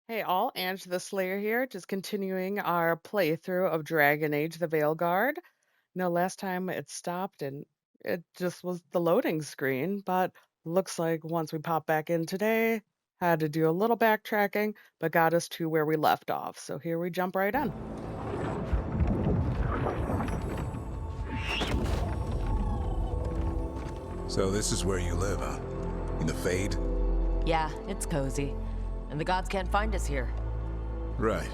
Hey all, Ange the Slayer here, just continuing our playthrough of Dragon Age the Veilguard. Last time it stopped and it just was the loading screen, but looks like once we pop back in today, had to do a little backtracking, but got us to where we left off. So here we jump right in. So this is where you live, huh? In the Fade? Yeah, it's cozy. And the gods can't find us here. Right.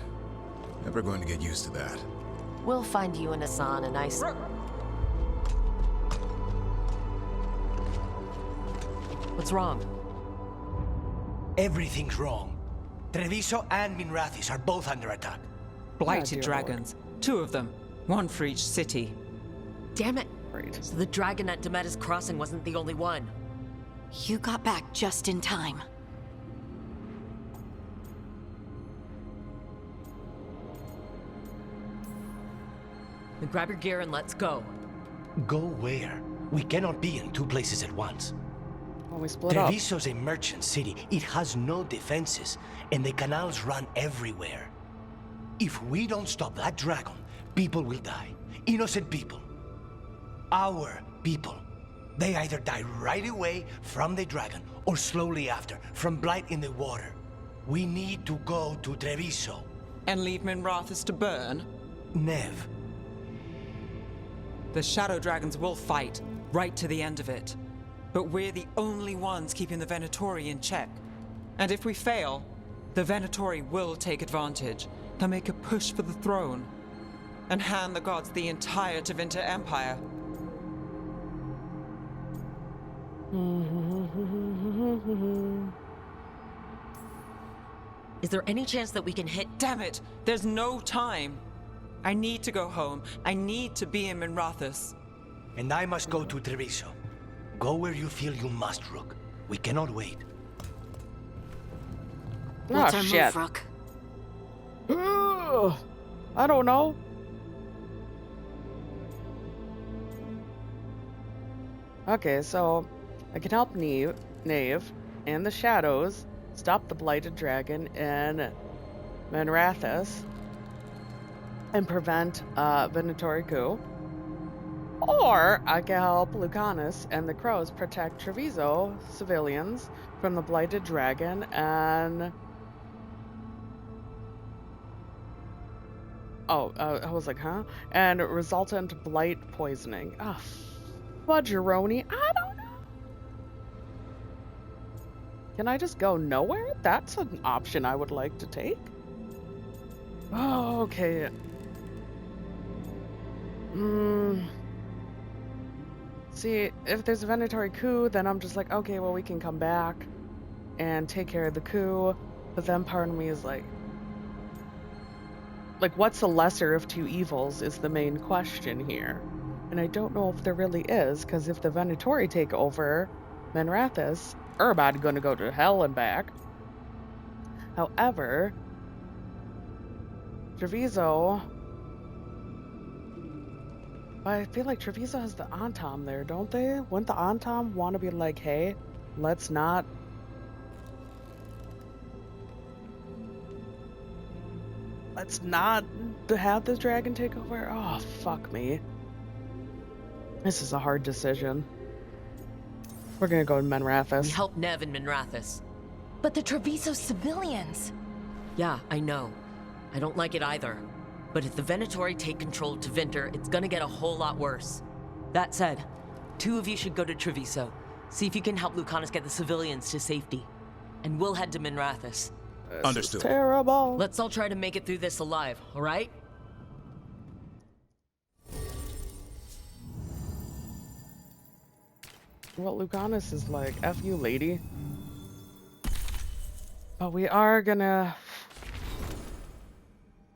Never going to get used to that. We'll find you and Hassan a nice... What's wrong? Everything's wrong. Treviso and Minrathis are both under attack. Blighted dear dragons. Two of them. One for each city. Damn it! Great. So the dragon at Demetta's Crossing wasn't the only one. You got back just in time. Then grab your gear and let's go. Go where? We cannot be in two places at once. Well, we split up. Treviso's a merchant city. It has no defenses, and the canals run everywhere. If we don't stop that dragon, people will die. Innocent people. Our people. They either die right away from the dragon, or slowly after, from blight in the water. We need to go to Treviso. And leave Minrathis to burn? Nev, The shadow dragons will fight, right to the end of it. But we're the only ones keeping the Venatori in check. And if we fail, the Venatori will take advantage. They'll make a push for the throne. And hand the gods the entire Tevinter Empire. Is there any chance that we can hit... Damn it! There's no time! I need to go home. I need to be in Minrathis. and I must go to Treviso. Go where you feel you must, Rook. We cannot wait. What's Oh, our shit. move, Rook? Ugh, I don't know. Okay, so I can help Nave and the Shadows stop the Blighted Dragon in Manrathus and prevent Venatori coup. Or I can help Lucanus and the Crows protect Treviso civilians from the Blighted Dragon and... I was like, huh? And resultant blight poisoning. Ah, fudgeroni. I don't know. Can I just go nowhere? That's an option I would like to take. Oh, okay. See, if there's a Venatori coup, then I'm just like, okay, well, we can come back and take care of the coup. But then part of me is like, what's the lesser of two evils is the main question here. And I don't know if there really is, because if the Venatori take over Manrathus, everybody gonna go to hell and back. However, Treviso... I feel like Treviso has the Antom there, don't they? Wouldn't the Antom want to be like, hey, let's not... Let's not have this dragon take over? Oh, fuck me. This is a hard decision. We're gonna go to We Manrathus. help Nev and Minrathis. But the Treviso civilians. Yeah, I know. I don't like it either. But if the Venatori take control of Tevinter, it's gonna get a whole lot worse. That said, two of you should go to Treviso. See if you can help Lucanus get the civilians to safety. And we'll head to Minrathis. This Understood. is terrible. Let's all try to make it through this alive, alright? Well, Lucanus is like, F you, lady. But we are gonna...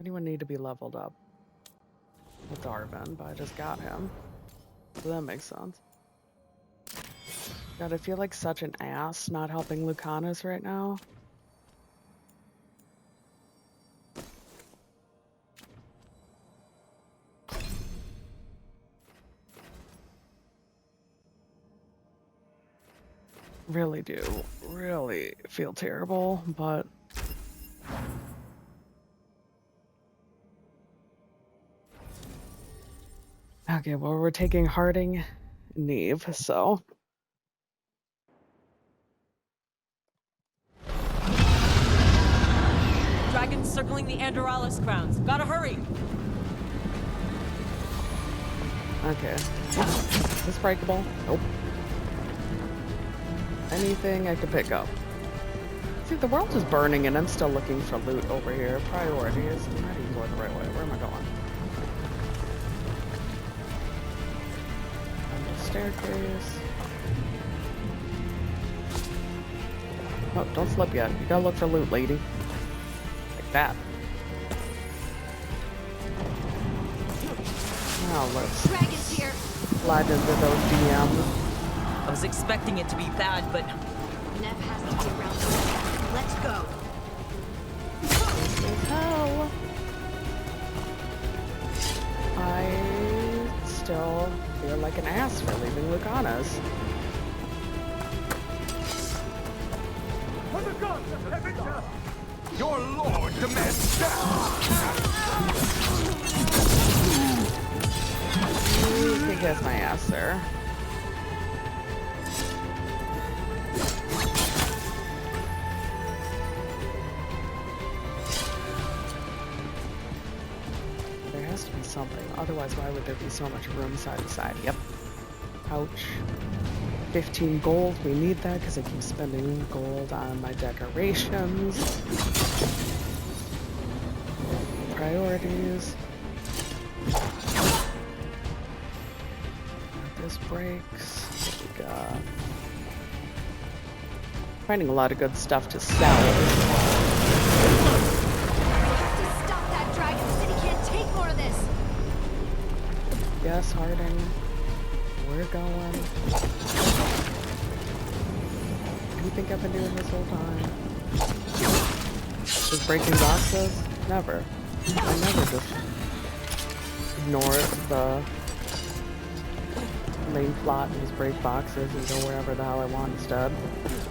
Anyone need to be leveled up? With Darvin, but I just got him. So that makes sense. God, I feel like such an ass not helping Lucanus right now. Really do. Really feel terrible, but Okay, well, we're taking Harding and Neve, so. Dragons circling the Andorralis grounds. Gotta hurry! Okay. Is this breakable? Nope. Anything I could pick up. See, the world is burning and I'm still looking for loot over here. Priorities. I'm not even going the right way. Where am I going? On the staircase. Oh, don't slip yet. You gotta look for loot, lady. Like that. Now let's Dragons here. slide into those DMs. I was expecting it to be bad, but Nev has to be around here. Let's go. Hell. I still feel like an ass for leaving Lucana's. Your lord demands death! You can kiss my ass, sir. There has to be something. Otherwise, why would there be so much room side to side? Yep. Ouch. 15 gold. We need that because I keep spending gold on my decorations. Priorities. This breaks. What we got? Finding a lot of good stuff to sell. To stop that dragon, the city can't take more of this. Yes, Harding. We're going. What do you think I've been doing this whole time? Just breaking boxes? Never. I never just ignore the main plot and just break boxes and go wherever the hell I want instead.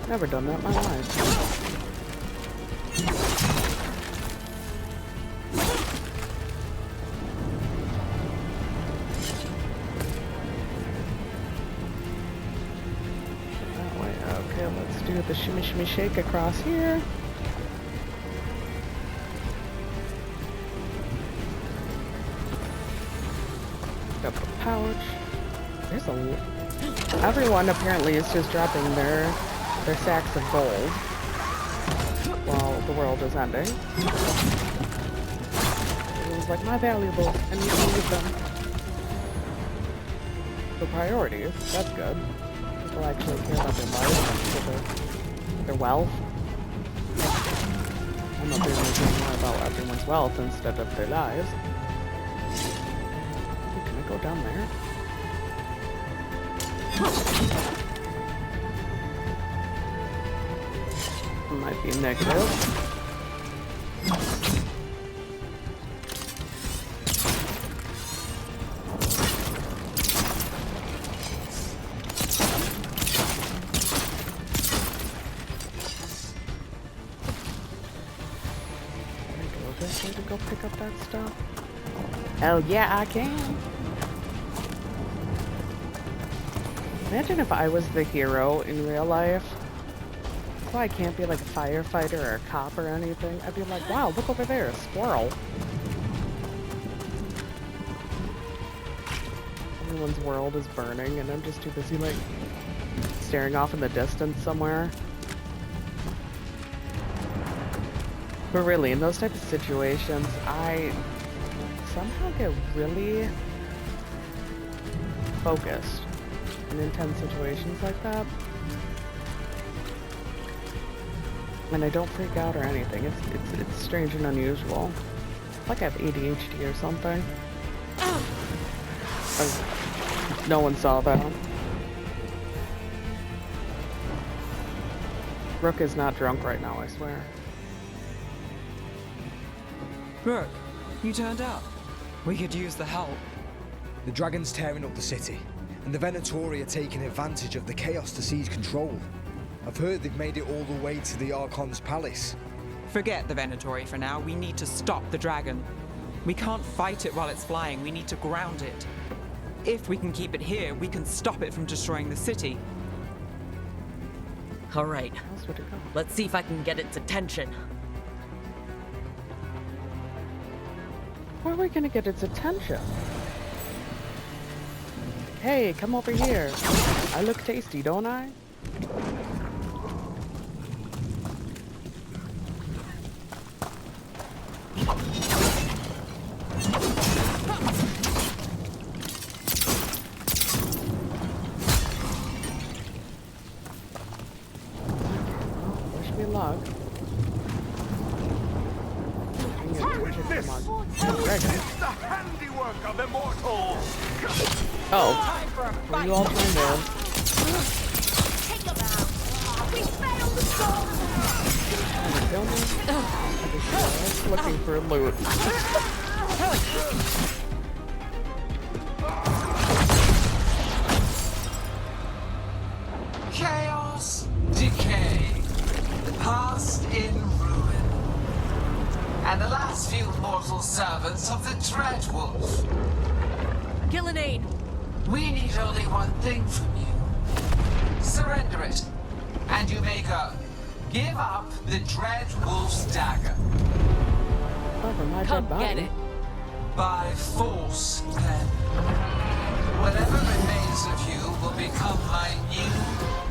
Never done that in my life. That way. Okay, let's do the shimmy shimmy shake across here. Got the pouch. There's a. Everyone apparently is just dropping their sacks of gold while the world is ending. Everyone's like, my valuables, I need to use them. The priorities, that's good. People actually care about their life and their wealth. I'm not doing anything more about everyone's wealth instead of their lives. Can I go down there? Might be negative. Can I go this way to go pick up that stuff? Hell yeah, I can. Imagine if I was the hero in real life. That's why I can't be like a firefighter or a cop or anything. I'd be like, wow, look over there, a squirrel. Everyone's world is burning and I'm just too busy like staring off in the distance somewhere. But really, in those types of situations, I somehow get really focused in intense situations like that. And I don't freak out or anything. It's strange and unusual. It's like I have ADHD or something. No one saw that. Rook is not drunk right now, I swear. Rook, you turned up. We could use the help. The dragon's tearing up the city, and the Venatori are taking advantage of the chaos to seize control. I've heard they've made it all the way to the Archon's palace. Forget the Venatori for now. We need to stop the dragon. We can't fight it while it's flying. We need to ground it. If we can keep it here, we can stop it from destroying the city. All right, Else would it go? let's see if I can get its attention. Where are we gonna get its attention? Hey, come over here. I look tasty, don't I? Wish me luck. This is the handiwork of immortals! Oh, were you all trying to... Take them out! We failed the goal! kill me? I was looking for loot. Chaos, decay, the past in ruin, and the last few mortal servants of the Dreadwolf. Gillenane! We need only one thing from you. Surrender it, and you may go. Give up the Dreadwolf's dagger. Over my Come dead body. get it. By force, then. Whatever remains of you will become my new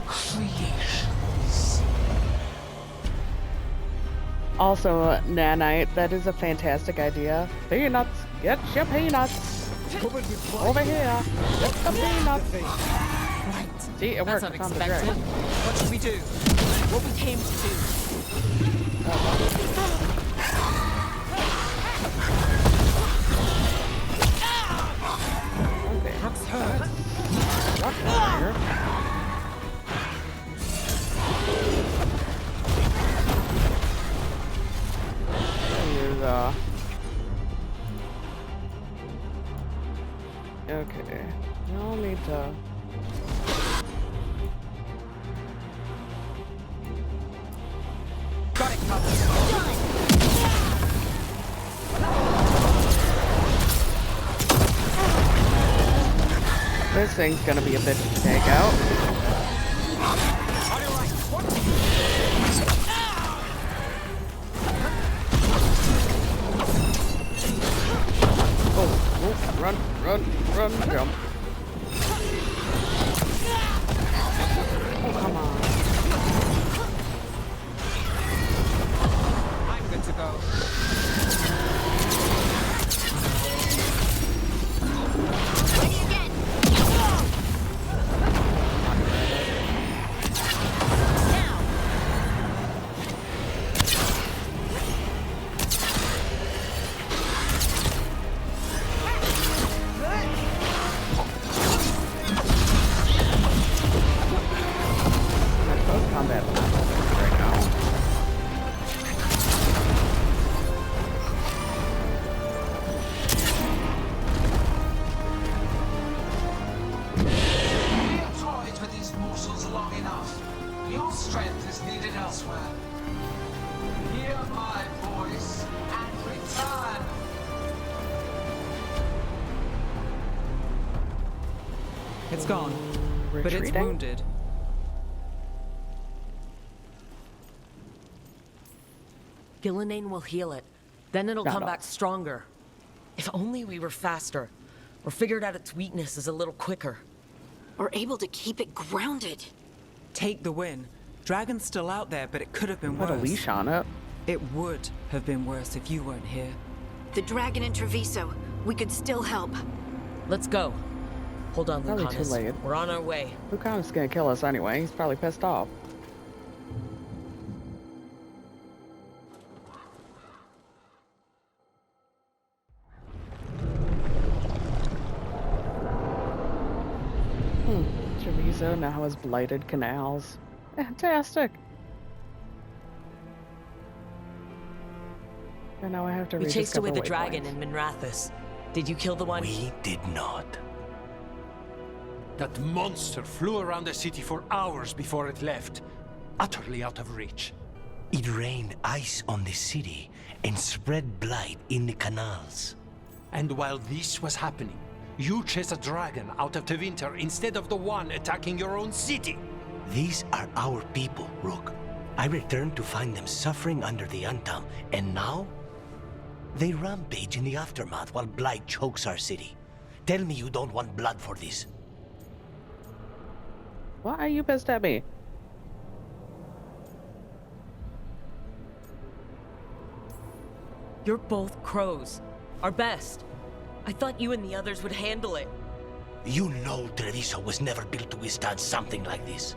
creations. Also, Nanite, that is a fantastic idea. Peanuts! Get your peanuts! Covered with blood. Over here! Get the peanuts! Right. See, it That's worked. I found the unexpected. dragon. What should we do? What we came to do. Okay. Brooks hurt. What here? Here's, okay. I'll need to... Got it covered. This thing's gonna be a bitch to take out. Oh, run, jump. Oh, come on. I'm good to go. Ready again! Now! Close combat right now. We have toyed with these mortals long enough. Your strength is needed elsewhere. Hear my voice and return. It's gone, but it's Retreating? wounded. Gillenane will heal it. Then it'll Not come all. back stronger. If only we were faster, or figured out its weaknesses a little quicker. We're able to keep it grounded. Take the win. Dragon's still out there, but it could have been Put a worse. leash on it. It would have been worse if you weren't here. The dragon in Treviso. We could still help. Let's go. Hold on, Probably too Lucanus. late. We're on our way. Lucanus is gonna kill us anyway. He's probably pissed off. Treviso now has blighted canals. Fantastic. And now I have to We chased away rediscover the dragon waypoints. in Minrathus. Did you kill the one? We did not. That monster flew around the city for hours before it left, utterly out of reach. It rained ice on the city and spread blight in the canals. And while this was happening, You chase a dragon out of Tevinter instead of the one attacking your own city. These are our people, Rook. I returned to find them suffering under the Untom, and now? They rampage in the aftermath while Blight chokes our city. Tell me you don't want blood for this. Why are you pissed at me? You're both crows. Our best. I thought you and the others would handle it. You know Treviso was never built to withstand something like this.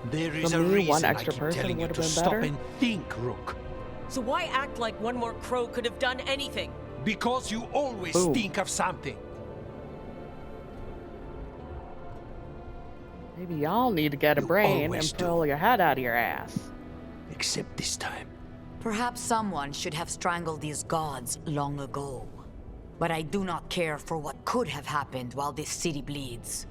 There is For a me, reason one I extra keep person telling you would to have been stop better. and think, Rook. So why act like one more crow could have done anything? Because you always Boom. think of something. Maybe y'all need to get a You brain always and pull your head out of your ass. Except this time. Perhaps someone should have strangled these gods long ago. But I do not care for what could have happened while this city bleeds.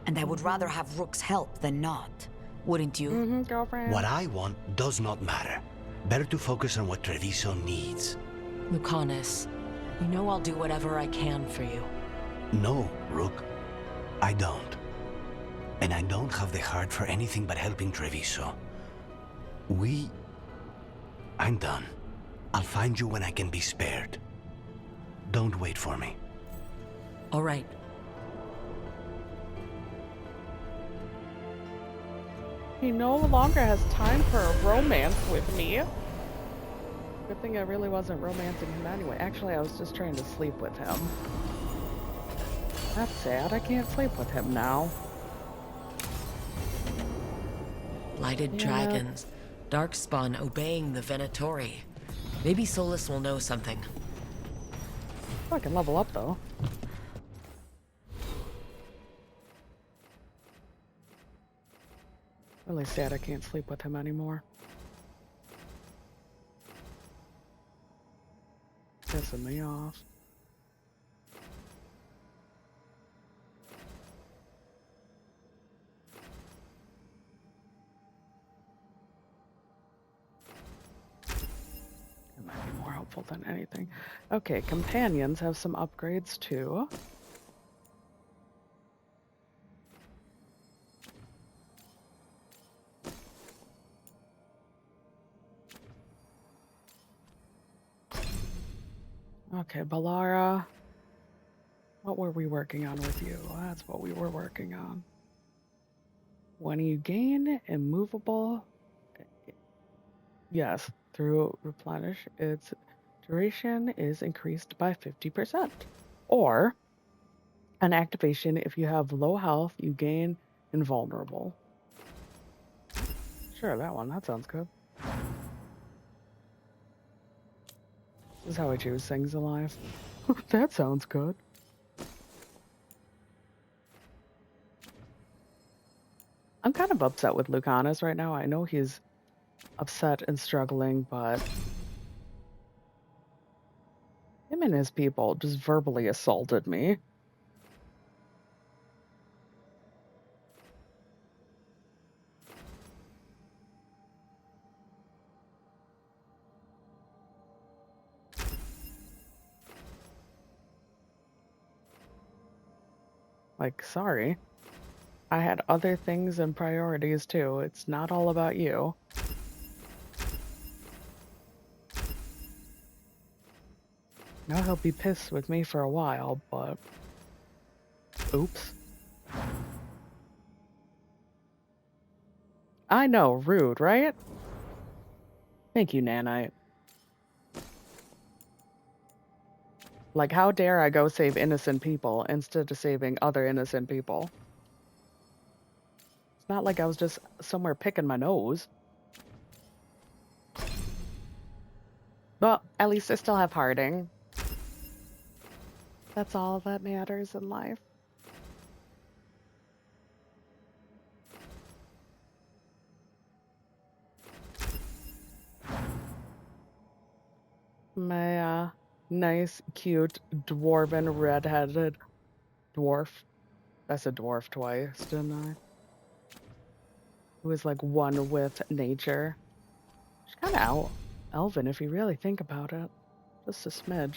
And I would rather have Rook's help than not. Wouldn't you? Mm-hmm, girlfriend. What I want does not matter. Better to focus on what Treviso needs. Lucanus, you know I'll do whatever I can for you. No, Rook. I don't. And I don't have the heart for anything but helping Treviso. I'm done. I'll find you when I can be spared. Don't wait for me. All right. He no longer has time for a romance with me. Good thing I really wasn't romancing him anyway. Actually, I was just trying to sleep with him. That's sad. I can't sleep with him now. Blighted Yeah. dragons. Darkspawn obeying the Venatori. Maybe Solus will know something. I can level up though. Really sad I can't sleep with him anymore. Pissing me off. It might be more helpful than anything. Okay, companions have some upgrades too. Okay, Balara. What were we working on with you? That's what we were working on. When you gain immovable, yes, through replenish, its duration is increased by 50%. Or an activation, if you have low health, you gain invulnerable. Sure, that one. That sounds good. This is how I choose things in life. That sounds good. I'm kind of upset with Lucanus right now. I know he's upset and struggling, but him and his people just verbally assaulted me. Like, sorry. I had other things and priorities too. It's not all about you. Now he'll be pissed with me for a while, but... Oops. I know, rude, right? Thank you, Nanite. Like, how dare I go save innocent people instead of saving other innocent people? It's not like I was just somewhere picking my nose. But at least I still have Harding. That's all that matters in life. My, nice, cute, dwarven, red-headed dwarf. I said dwarf twice, didn't I? Who is like one with nature. She's kind of out elven if you really think about it. Just a smidge.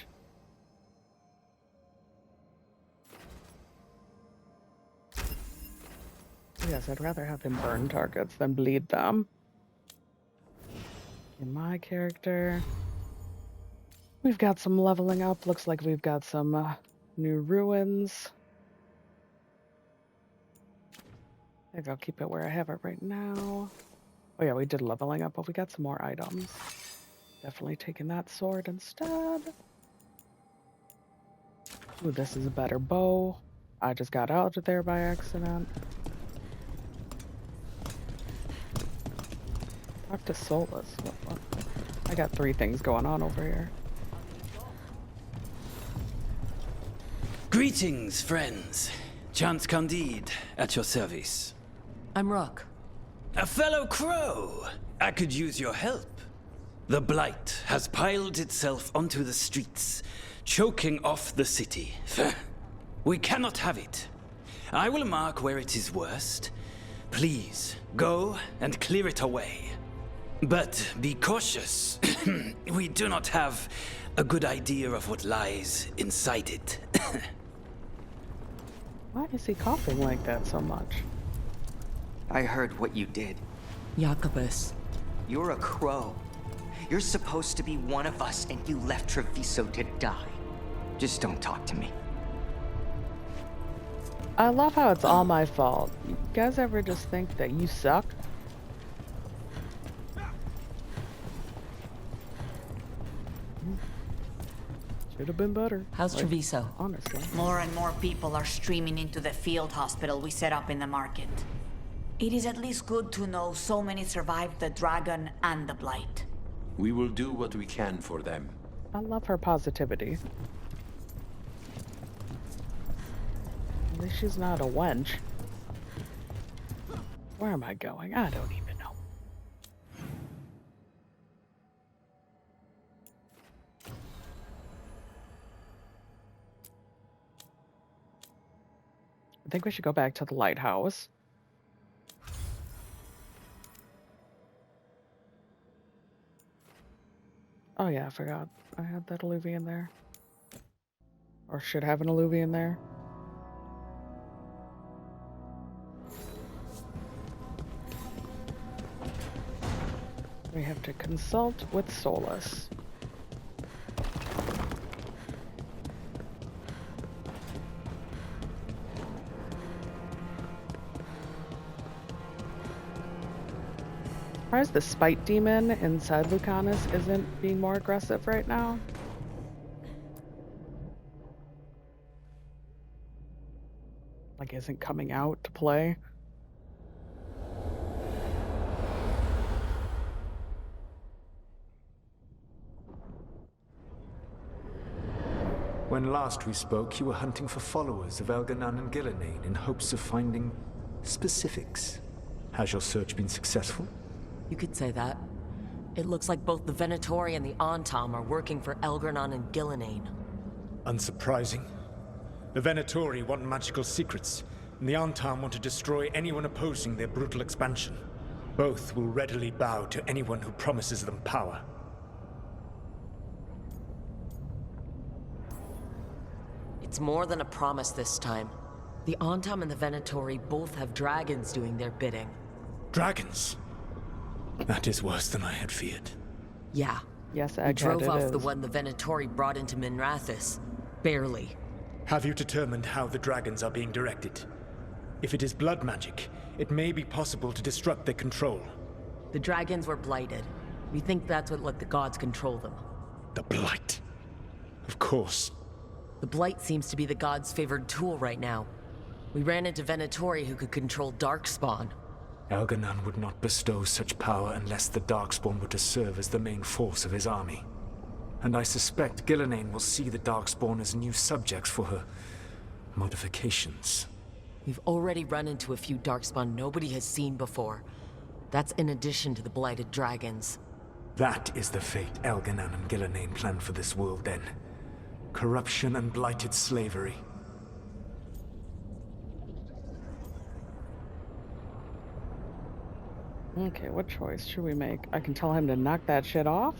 Yes, I'd rather have him burn targets than bleed them. In my character, we've got some leveling up. Looks like we've got some new ruins. I think I'll keep it where I have it right now. Oh yeah, we did leveling up, but we got some more items. Definitely taking that sword instead. Ooh, this is a better bow. I just got out of there by accident. Talk to Solus. What? I got 3 things going on over here. Greetings, friends. Chance Candide, at your service. I'm Rook. A fellow crow. I could use your help. The Blight has piled itself onto the streets, choking off the city. We cannot have it. I will mark where it is worst. Please, go and clear it away. But be cautious. We do not have a good idea of what lies inside it. Why is he coughing like that so much? I heard what you did. Jacobus. You're a crow. You're supposed to be one of us, and you left Treviso to die. Just don't talk to me. I love how it's all my fault. You guys ever just think that you suck? Should have been better. How's Treviso? Honestly. More and more people are streaming into the field hospital we set up in the market. It is at least good to know so many survived the dragon and the blight. We will do what we can for them. I love her positivity. At least she's not a wench. Where am I going? I don't even know. I think we should go back to the lighthouse. Oh yeah, I forgot. I had that alluvian there. Or should have an alluvian there. We have to consult with Solus. Surprised the spite demon inside Lucanus isn't being more aggressive right now. Like, isn't coming out to play. When last we spoke, you were hunting for followers of Elganan and Gillenane in hopes of finding specifics. Has your search been successful? You could say that. It looks like both the Venatori and the Antam are working for Elganan and Gillenane. Unsurprising. The Venatori want magical secrets, and the Antam want to destroy anyone opposing their brutal expansion. Both will readily bow to anyone who promises them power. It's more than a promise this time. The Antam and the Venatori both have dragons doing their bidding. Dragons? That is worse than I had feared. Yeah. Yes, we drove off the one the Venatori brought into Minrathous. Barely. Have you determined how the dragons are being directed? If it is blood magic, it may be possible to disrupt their control. The dragons were blighted. We think that's what let the gods control them. The Blight. Of course. The Blight seems to be the gods' favored tool right now. We ran into Venatori who could control Darkspawn. Elganan would not bestow such power unless the Darkspawn were to serve as the main force of his army. And I suspect Gillenane will see the Darkspawn as new subjects for her modifications. We've already run into a few Darkspawn nobody has seen before. That's in addition to the blighted dragons. That is the fate Elganan and Gillenane planned for this world then. Corruption and blighted slavery. Okay, what choice should we make? I can tell him to knock that shit off.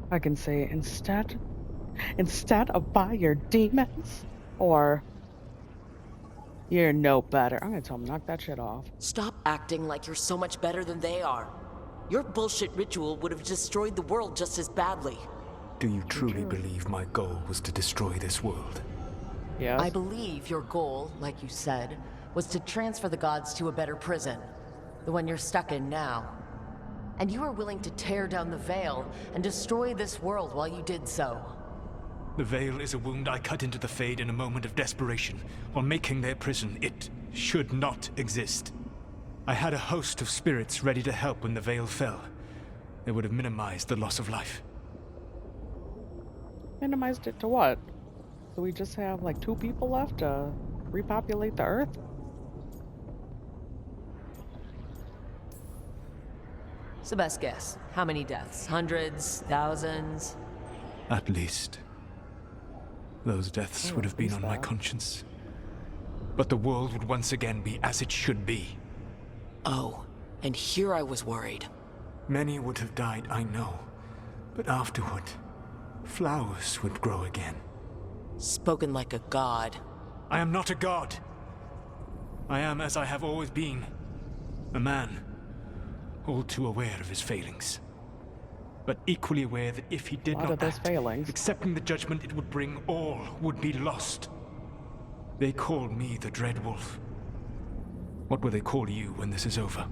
I can say instead of buy your demons, or You're no better. I'm gonna tell him knock that shit off. Stop acting like you're so much better than they are. Your bullshit ritual would have destroyed the world just as badly. Do you truly believe my goal was to destroy this world? Yes. I believe your goal, like you said, was to transfer the gods to a better prison. The one you're stuck in now. And you were willing to tear down the Veil and destroy this world while you did so. The Veil is a wound I cut into the Fade in a moment of desperation, while making their prison. It should not exist. I had a host of spirits ready to help when the Veil fell. They would have minimized the loss of life. Minimized it to what? So we just have like 2 people left to repopulate the Earth? It's the best guess. How many deaths? Hundreds? Thousands? At least. Those deaths would have been on my conscience. But the world would once again be as it should be. Oh, and here I was worried. Many would have died, I know. But afterward, flowers would grow again. Spoken like a god. I am not a god. I am as I have always been. A man. All too aware of his failings. But equally aware that if he did not act, accepting the judgment it would bring, all would be lost. They called me the Dread Wolf. What will they call you when this is over?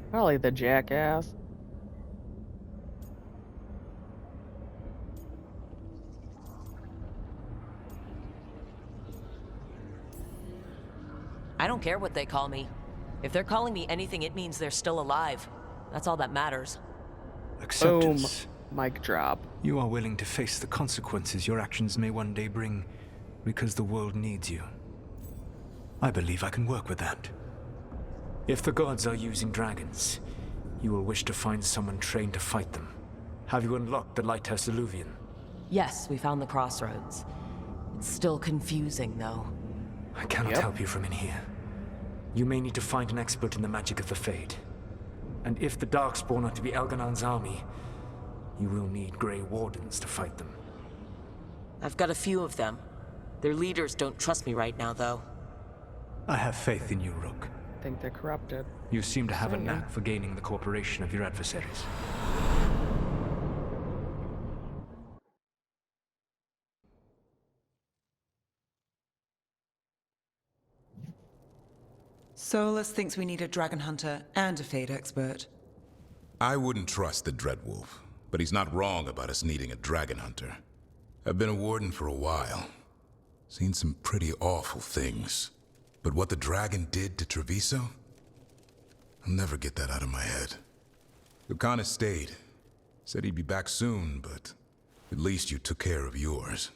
Probably the jackass. I don't care what they call me. If they're calling me anything, it means they're still alive. That's all that matters. Acceptance. Boom. Mic drop. You are willing to face the consequences your actions may one day bring, because the world needs you. I believe I can work with that. If the gods are using dragons, you will wish to find someone trained to fight them. Have you unlocked the Lighthouse Illuvian? Yes, we found the crossroads. It's still confusing, though. I cannot help you from in here. You may need to find an expert in the magic of the Fade. And if the Darkspawn are to be Elganon's army, you will need Grey Wardens to fight them. I've got a few of them. Their leaders don't trust me right now, though. I have faith in you, Rook. I think they're corrupted. You seem to have a knack for gaining the cooperation of your adversaries. Solus thinks we need a dragon hunter and a Fade expert. I wouldn't trust the Dreadwolf, but he's not wrong about us needing a dragon hunter. I've been a warden for a while. Seen some pretty awful things. But what the dragon did to Treviso? I'll never get that out of my head. Lucanus stayed. Said he'd be back soon, but at least you took care of yours.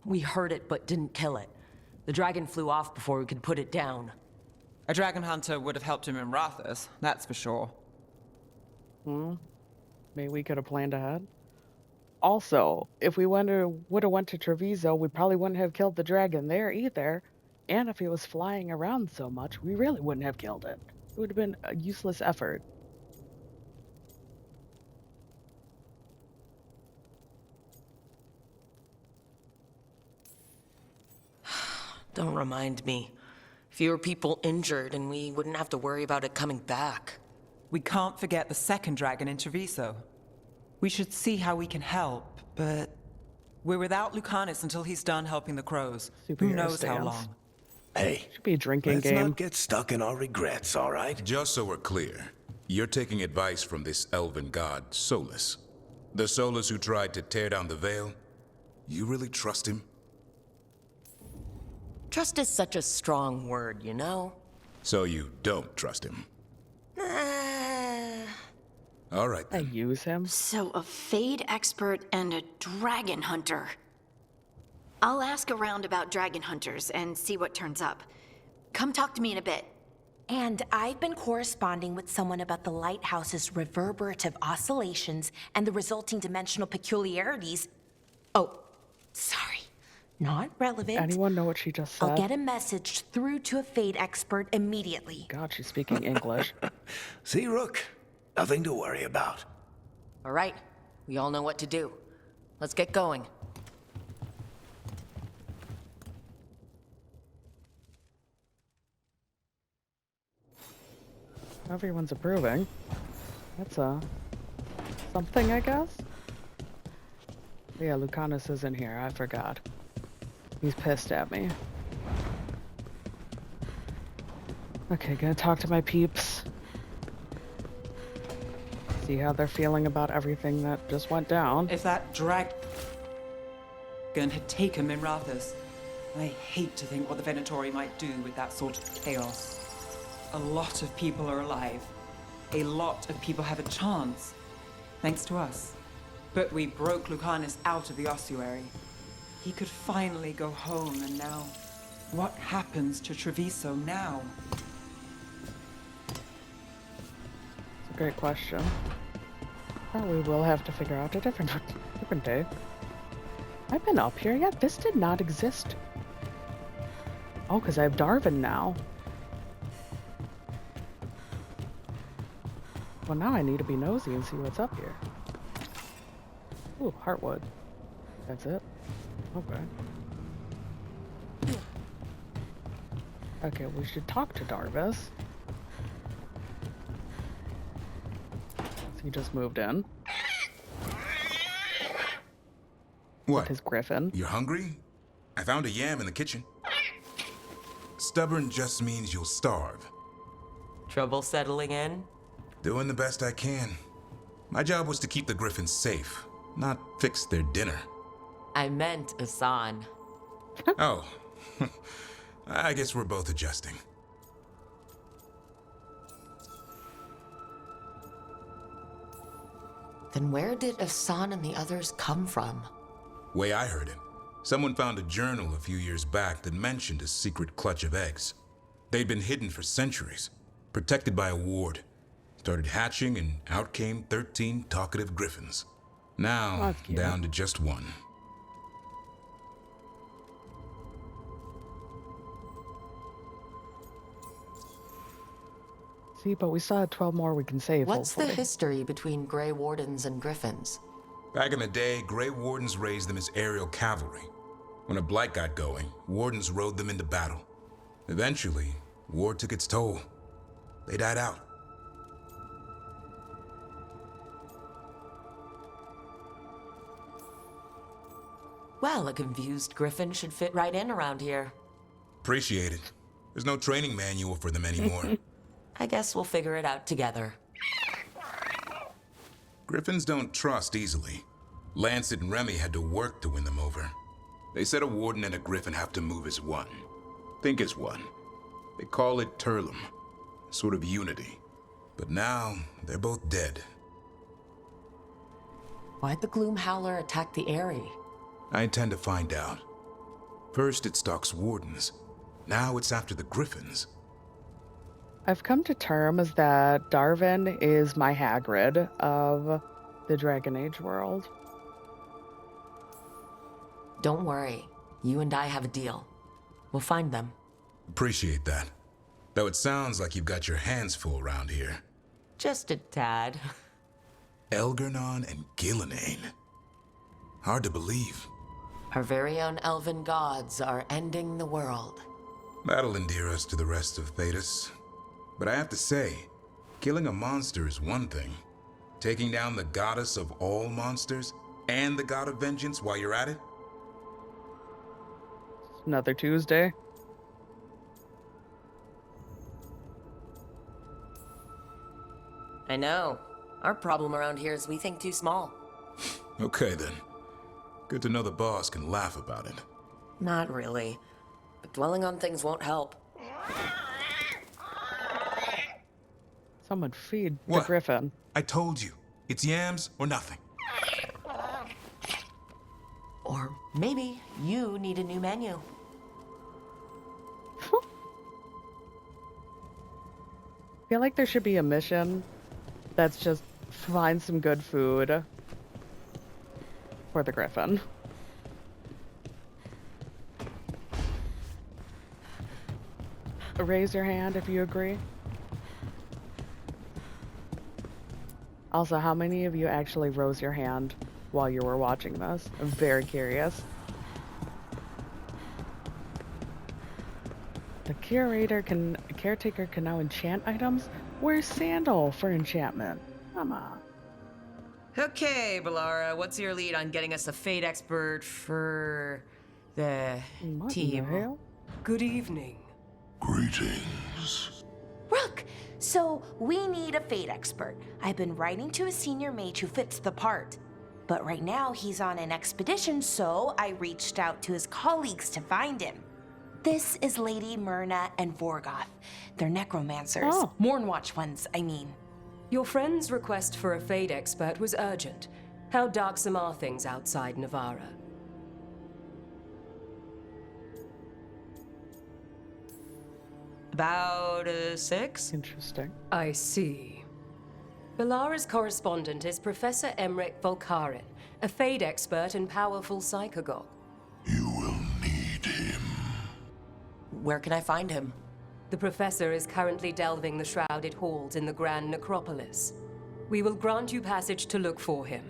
We heard it, but didn't kill it. The dragon flew off before we could put it down. A dragon hunter would have helped him in Rathas, that's for sure. Maybe we could have planned ahead. Also, if we would have went to Treviso, we probably wouldn't have killed the dragon there either. And if he was flying around so much, we really wouldn't have killed it. It would have been a useless effort. Don't remind me. Fewer people injured, and we wouldn't have to worry about it coming back. We can't forget the second dragon in Treviso. We should see how we can help, but we're without Lucanus until he's done helping the crows. Who knows how long? Hey, should be a drinking let's game. not get stuck in our regrets, all right? Just so we're clear, you're taking advice from this elven god, Solus. The Solus who tried to tear down the Veil? You really trust him? Trust is such a strong word, you know? So you don't trust him? All right, I use him. So a Fade expert and a dragon hunter. I'll ask around about dragon hunters and see what turns up. Come talk to me in a bit. And I've been corresponding with someone about the lighthouse's reverberative oscillations and the resulting dimensional peculiarities. Oh, sorry. Not relevant. Anyone know what she just said? I'll get a message through to a Fade expert immediately. God, she's speaking English. See, Rook? Nothing to worry about. All right. We all know what to do. Let's get going. Everyone's approving. That's something, I guess? Yeah, Lucanus isn't here. I forgot. He's pissed at me. Okay, gonna talk to my peeps. See how they're feeling about everything that just went down. If that dragon had taken Minrathous, I hate to think what the Venatori might do with that sort of chaos. A lot of people are alive. A lot of people have a chance, thanks to us. But we broke Lucanus out of the ossuary. He could finally go home, and now, what happens to Treviso now? It's a great question. Well, we will have to figure out a different day. I've been up here yet? This did not exist. Oh, because I have Darwin now. Well, now I need to be nosy and see what's up here. Ooh, Heartwood. That's it? Okay. Okay, we should talk to Darvis. He just moved in. What? With his griffin. You're hungry? I found a yam in the kitchen. Stubborn just means you'll starve. Trouble settling in? Doing the best I can. My job was to keep the griffins safe, not fix their dinner. I meant Asan. Oh. I guess we're both adjusting. Then where did Asan and the others come from? Way I heard it, someone found a journal a few years back that mentioned a secret clutch of eggs. They'd been hidden for centuries, protected by a ward. Started hatching and out came 13 talkative griffins. Now, down to just one. See, but we still have 12 more we can save. What's hopefully. the history between Grey Wardens and Griffins? Back in the day, Grey Wardens raised them as aerial cavalry. When a blight got going, Wardens rode them into battle. Eventually, war took its toll. They died out. Well, a confused Griffin should fit right in around here. Appreciate it. There's no training manual for them anymore. I guess we'll figure it out together. Griffins don't trust easily. Lancet and Remy had to work to win them over. They said a warden and a griffin have to move as one. Think as one. They call it Turlum. Sort of unity. But now, they're both dead. Why'd the Gloom Howler attack the Eyrie? I intend to find out. First it stalks wardens. Now it's after the griffins. I've come to terms that Darwin is my Hagrid of the Dragon Age world. Don't worry. You and I have a deal. We'll find them. Appreciate that. Though it sounds like you've got your hands full around here. Just a tad. Elgernon and Gillenane. Hard to believe. Our very own elven gods are ending the world. That'll endear us to the rest of Thedas. But I have to say, killing a monster is one thing. Taking down the goddess of all monsters and the god of vengeance while you're at it? Another Tuesday. I know. Our problem around here is we think too small. Okay then. Good to know the boss can laugh about it. Not really. But dwelling on things won't help. Someone feed the griffin. I told you. It's yams or nothing. Or maybe you need a new menu. I feel like there should be a mission that's just find some good food for the griffin. Raise your hand if you agree. Also, how many of you actually rose your hand while you were watching this? I'm very curious. The caretaker can now enchant items? Where's Sandal for enchantment? Come on. Okay, Balara, what's your lead on getting us a fate expert for the What team? in the hell? Good evening. Greetings. Rook! So, we need a fate expert. I've been writing to a senior mage who fits the part. But right now, he's on an expedition, so I reached out to his colleagues to find him. This is Lady Myrna and Vorgoth. They're necromancers. Oh. Mournwatch ones, I mean. Your friend's request for a fate expert was urgent. How darksome are things outside Navarra? About 6? Interesting. I see. Balara's correspondent is Professor Emmerich Volkaren, a fate expert and powerful psychagogue. Where can I find him? The professor is currently delving the shrouded halls in the Grand Necropolis. We will grant you passage to look for him.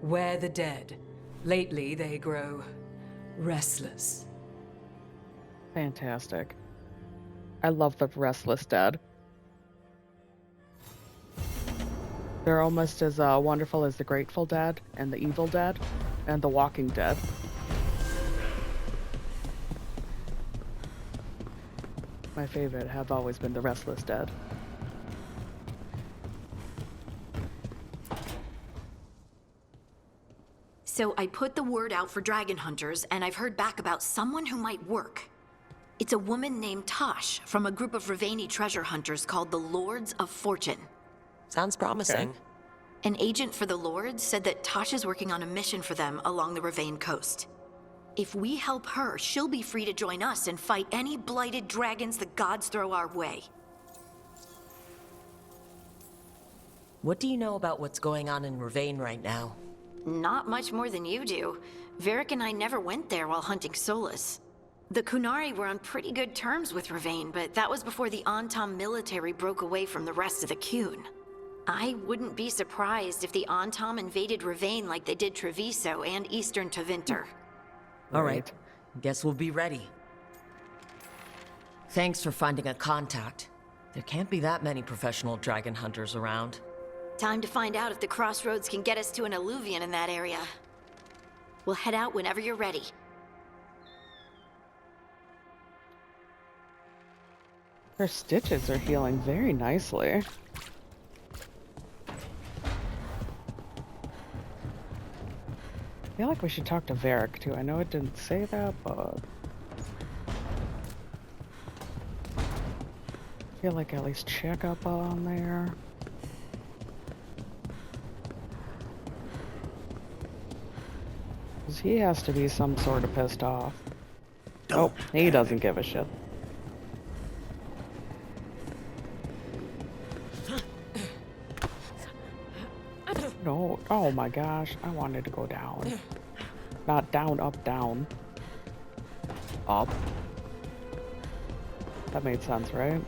Where the dead. Lately, they grow restless. Fantastic. I love the restless dead. They're almost as wonderful as the Grateful Dead and the Evil Dead and the Walking Dead. My favorite have always been the Restless Dead. So I put the word out for dragon hunters, and I've heard back about someone who might work. It's a woman named Tosh from a group of Ravani treasure hunters called the Lords of Fortune. Sounds promising. Okay. An agent for the Lords said that Tosh is working on a mission for them along the Ravane coast. If we help her, she'll be free to join us and fight any blighted dragons the gods throw our way. What do you know about what's going on in Ravane right now? Not much more than you do. Varric and I never went there while hunting Solus. The Kunari were on pretty good terms with Ravane, but that was before the Antam military broke away from the rest of the Kun. I wouldn't be surprised if the Antam invaded Ravane like they did Treviso and Eastern Tevinter. All right. Guess we'll be ready. Thanks for finding a contact. There can't be that many professional dragon hunters around. Time to find out if the crossroads can get us to an alluvion in that area. We'll head out whenever you're ready. Her stitches are healing very nicely. I feel like we should talk to Varric too. I know it didn't say that, but I feel like at least check up on there. Because he has to be some sort of pissed off. Oh, he doesn't give a shit. No, oh my gosh, I wanted to go down. Not down, up, down. Up. That made sense, right?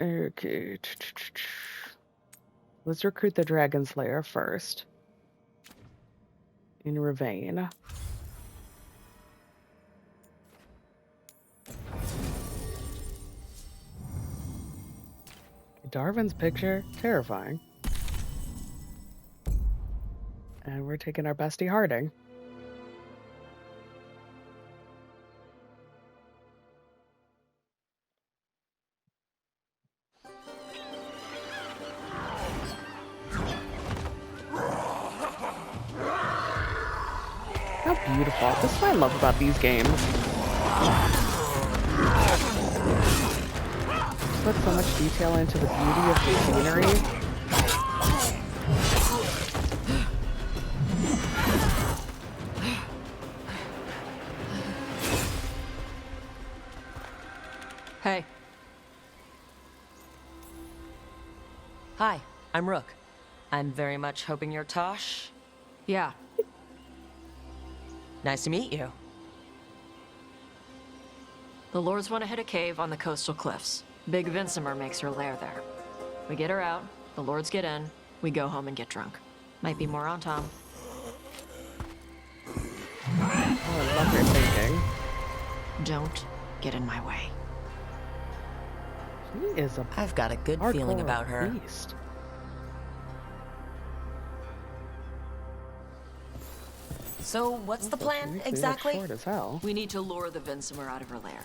Okay. Let's recruit the Dragon Slayer first. In Ravane. Darvin's picture, terrifying. And we're taking our bestie Harding. How beautiful. This is what I love about these games. Put so much detail into the beauty of the scenery. Hey. Hi, I'm Rook. I'm very much hoping you're Tosh. Yeah. Nice to meet you. The Lords want to hit a cave on the coastal cliffs. Big Vincimer makes her lair there. We get her out, the Lords get in, we go home and get drunk. Might be more on Tom. Oh, I love her thinking. Don't get in my way. She is a I've got a good feeling about her. Beast. So, what's the plan exactly? Short as hell. We need to lure the Vinsimer out of her lair.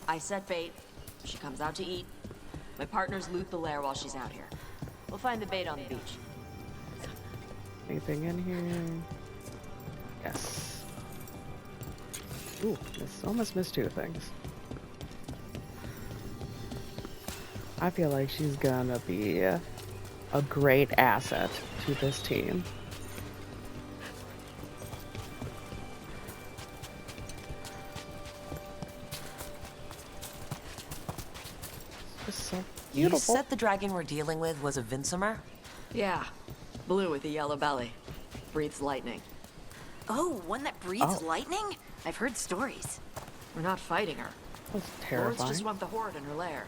I set bait. She comes out to eat. My partners loot the lair while she's out here. We'll find the bait on the beach. Anything in here? Yes. Ooh, almost missed 2 things. I feel like she's gonna be a great asset to this team. It's so beautiful. You said the dragon we're dealing with was a Vinsimer? Yeah. Blue with a yellow belly. Breathes lightning. Oh, one that breathes lightning? I've heard stories. We're not fighting her. That's Lords terrifying. just want the horde in her lair.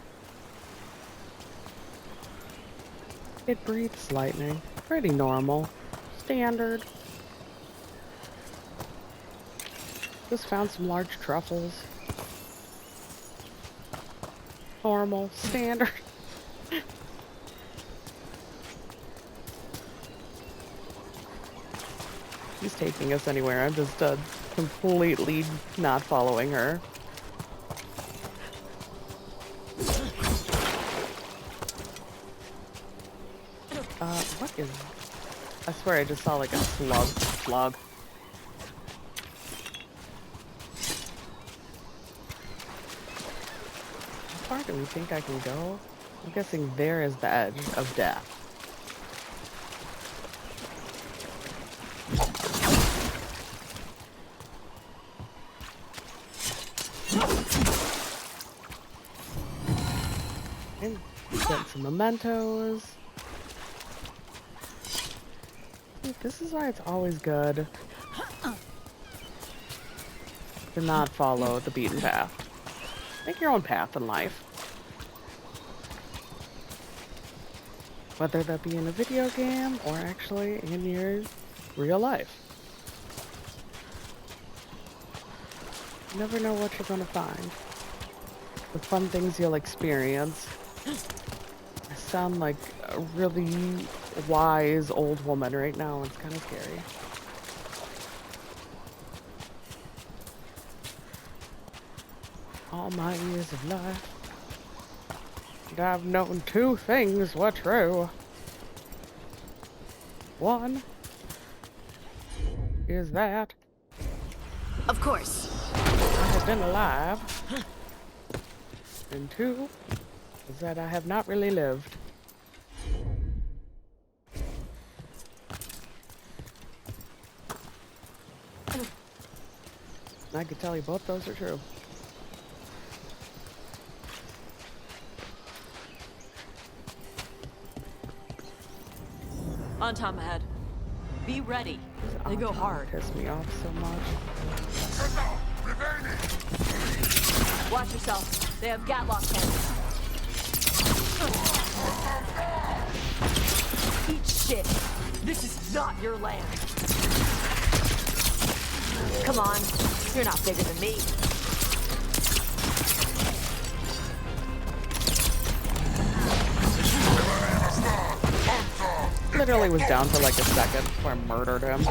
It breathes lightning. Pretty normal. Standard. Just found some large truffles. Normal. Standard. She's taking us anywhere. I'm just completely not following her. What is... I swear I just saw like a slug. How far do we think I can go? I'm guessing there is the edge of death. And get some mementos. This is why it's always good to not follow the beaten path. Make your own path in life. Whether that be in a video game or actually in your real life. You never know what you're gonna find. The fun things you'll experience. I sound like a really wise old woman right now. It's kind of scary. All my years of life, and I've known 2 things were true. One is that Of course. I have been alive, and 2 is that I have not really lived. I could tell you both those are true. On Tom ahead. Be ready. They go hard. Piss me off so much. Watch yourself. They have Gatlock cannons. Eat shit. This is not your land. Come on. You're not bigger than me. Literally was down for like a second before I murdered him.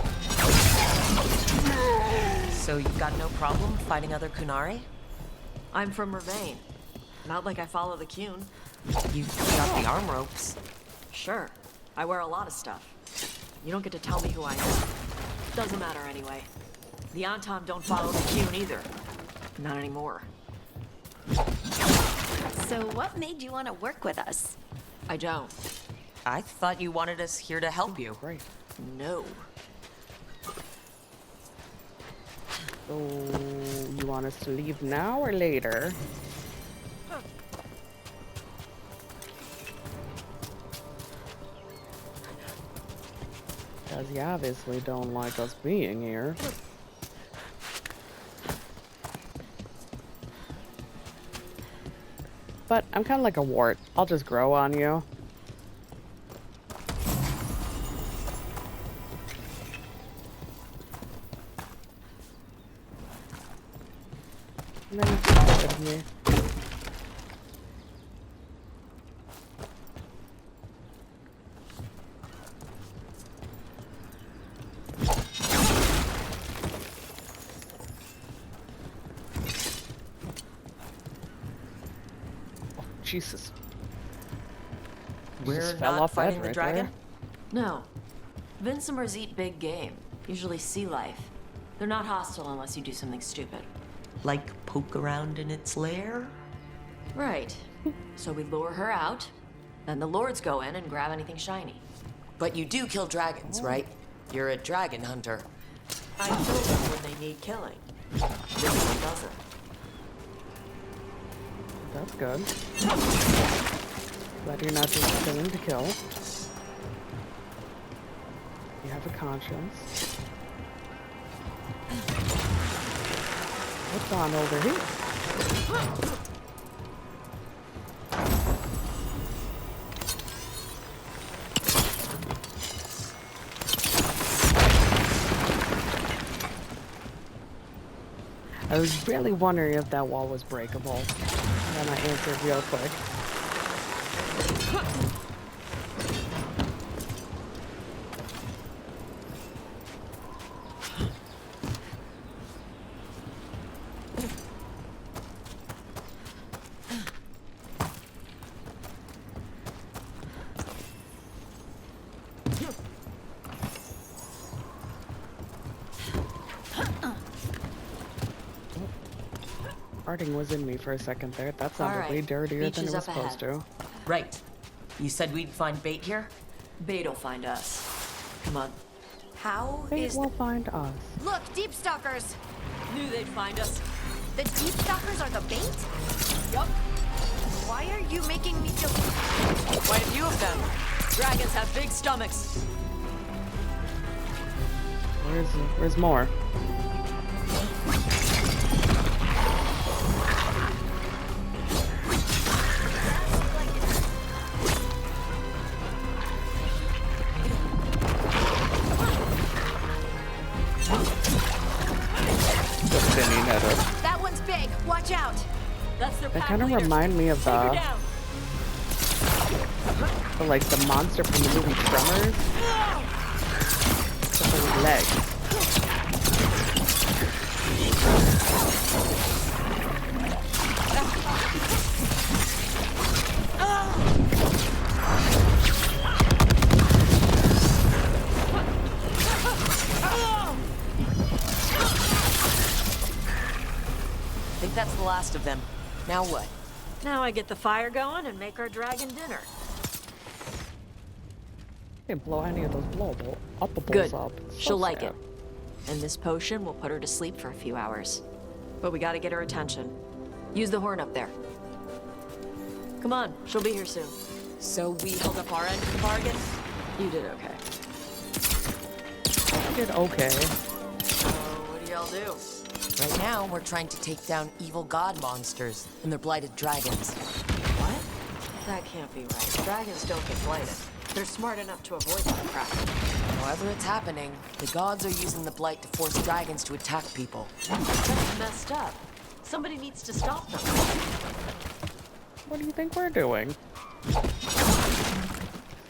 So you've got no problem fighting other Kunari? I'm from Ravain. Not like I follow the Qun. You've got the arm ropes. Sure. I wear a lot of stuff. You don't get to tell me who I am. Doesn't matter anyway. The Antom don't follow the Qun either. Not anymore. So what made you want to work with us? I don't. I thought you wanted us here to help you. Great. No. So, you want us to leave now or later? Because you obviously don't like us being here. But I'm kind of like a wart. I'll just grow on you. And then it's just me. Oh, Jesus. We're Just fell not off the edge fighting the right dragon? there. No. Vincimers eat big game, usually sea life. They're not hostile unless you do something stupid. Like poke around in its lair? Right. So we lure her out, then the lords go in and grab anything shiny. But you do kill dragons, right? You're a dragon hunter. I kill them when they need killing. This one doesn't. That's good. Glad you're not just killing to kill. You have a conscience. What's on over here? I was really wondering if that wall was breakable. Then I answered real quick. Farting was in me for a second there. That sounded way dirtier than it was supposed to. Right. You said we'd find bait here? Bait'll find us. Come on. How They is will find us. Look, deep stalkers! Knew they'd find us. The deep stalkers are the bait? Yup. Why are you making me feel... Quite a few of them. Dragons have big stomachs. Where's more? That one's big. Watch out. That's their They kind of remind me of the like the monster from the movie Tremors. Except for his legs. I think that's the last of them. Now what? Now I get the fire going and make our dragon dinner. Can't blow any of those uppables Good. up. So She'll like sad. it. And this potion will put her to sleep for a few hours. But we gotta get her attention. Use the horn up there. Come on, she'll be here soon. So we held up our end of the bargain? You did okay. I did okay. So what do y'all do? Right now, we're trying to take down evil god monsters and their blighted dragons. What? That can't be right. Dragons don't get blighted. They're smart enough to avoid that crap. However it's happening, the gods are using the blight to force dragons to attack people. That's messed up. Somebody needs to stop them. What do you think we're doing?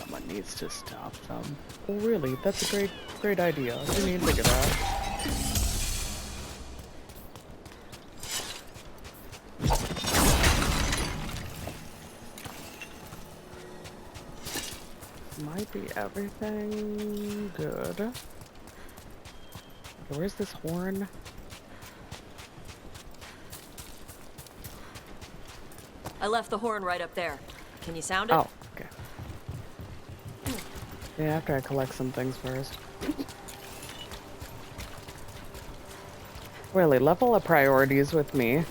Someone needs to stop them. Well, really, that's a great idea. I didn't even think of that. Might be everything good. Okay, where's this horn? I left the horn right up there. Can you sound it? Oh, okay. Yeah, after I collect some things first. Really, level of priorities with me.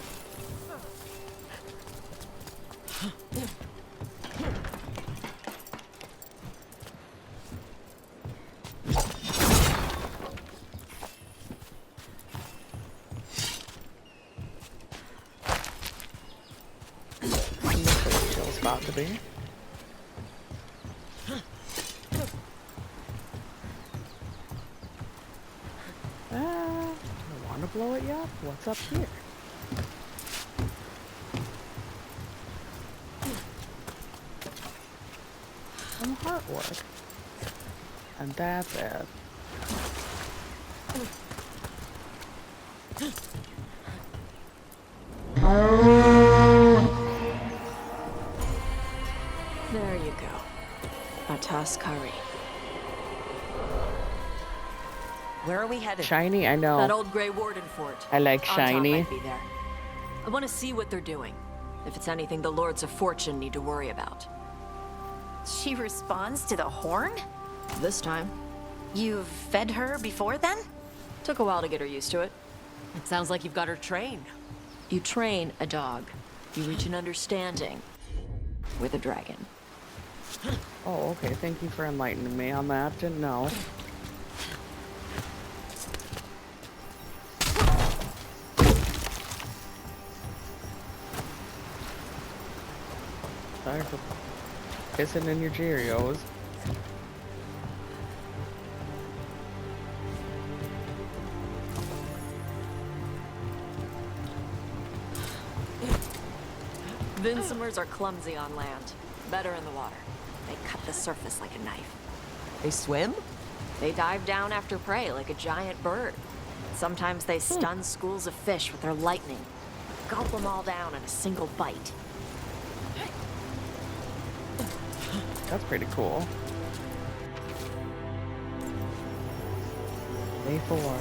Chill spot to be. I want to blow it yet? What's up here? artwork. And that's it. There you go. A Tuskari. Where are we headed? Shiny, I know. That old Grey Warden fort. I like Anton shiny. might be there. I want to see what they're doing. If it's anything the Lords of Fortune need to worry about. She responds to the horn? This time. You've fed her before then? Took a while to get her used to it. It sounds like you've got her trained. You train a dog. You reach an understanding with a dragon. Oh, okay. Thank you for enlightening me on that. Didn't know. Sorry for pissing in your Cheerios. Vincimers are clumsy on land. Better in the water. They cut the surface like a knife. They swim? They dive down after prey like a giant bird. Sometimes they stun schools of fish with their lightning. Gulp them all down in a single bite. That's pretty cool. Day 4.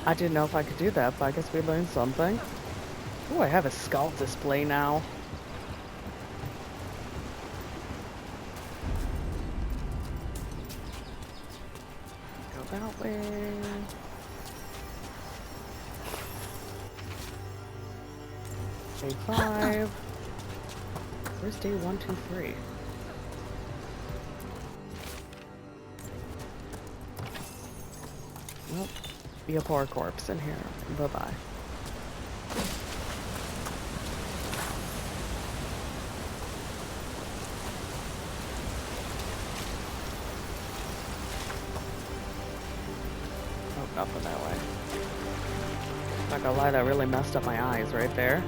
I didn't know if I could do that, but I guess we learned something. Oh, I have a skull display now. Go that way. Day 5. Where's day 1, 2, 3? Well, be a poor corpse in here. Bye-bye. Oh, nothing that way. Not gonna lie, that really messed up my eyes right there.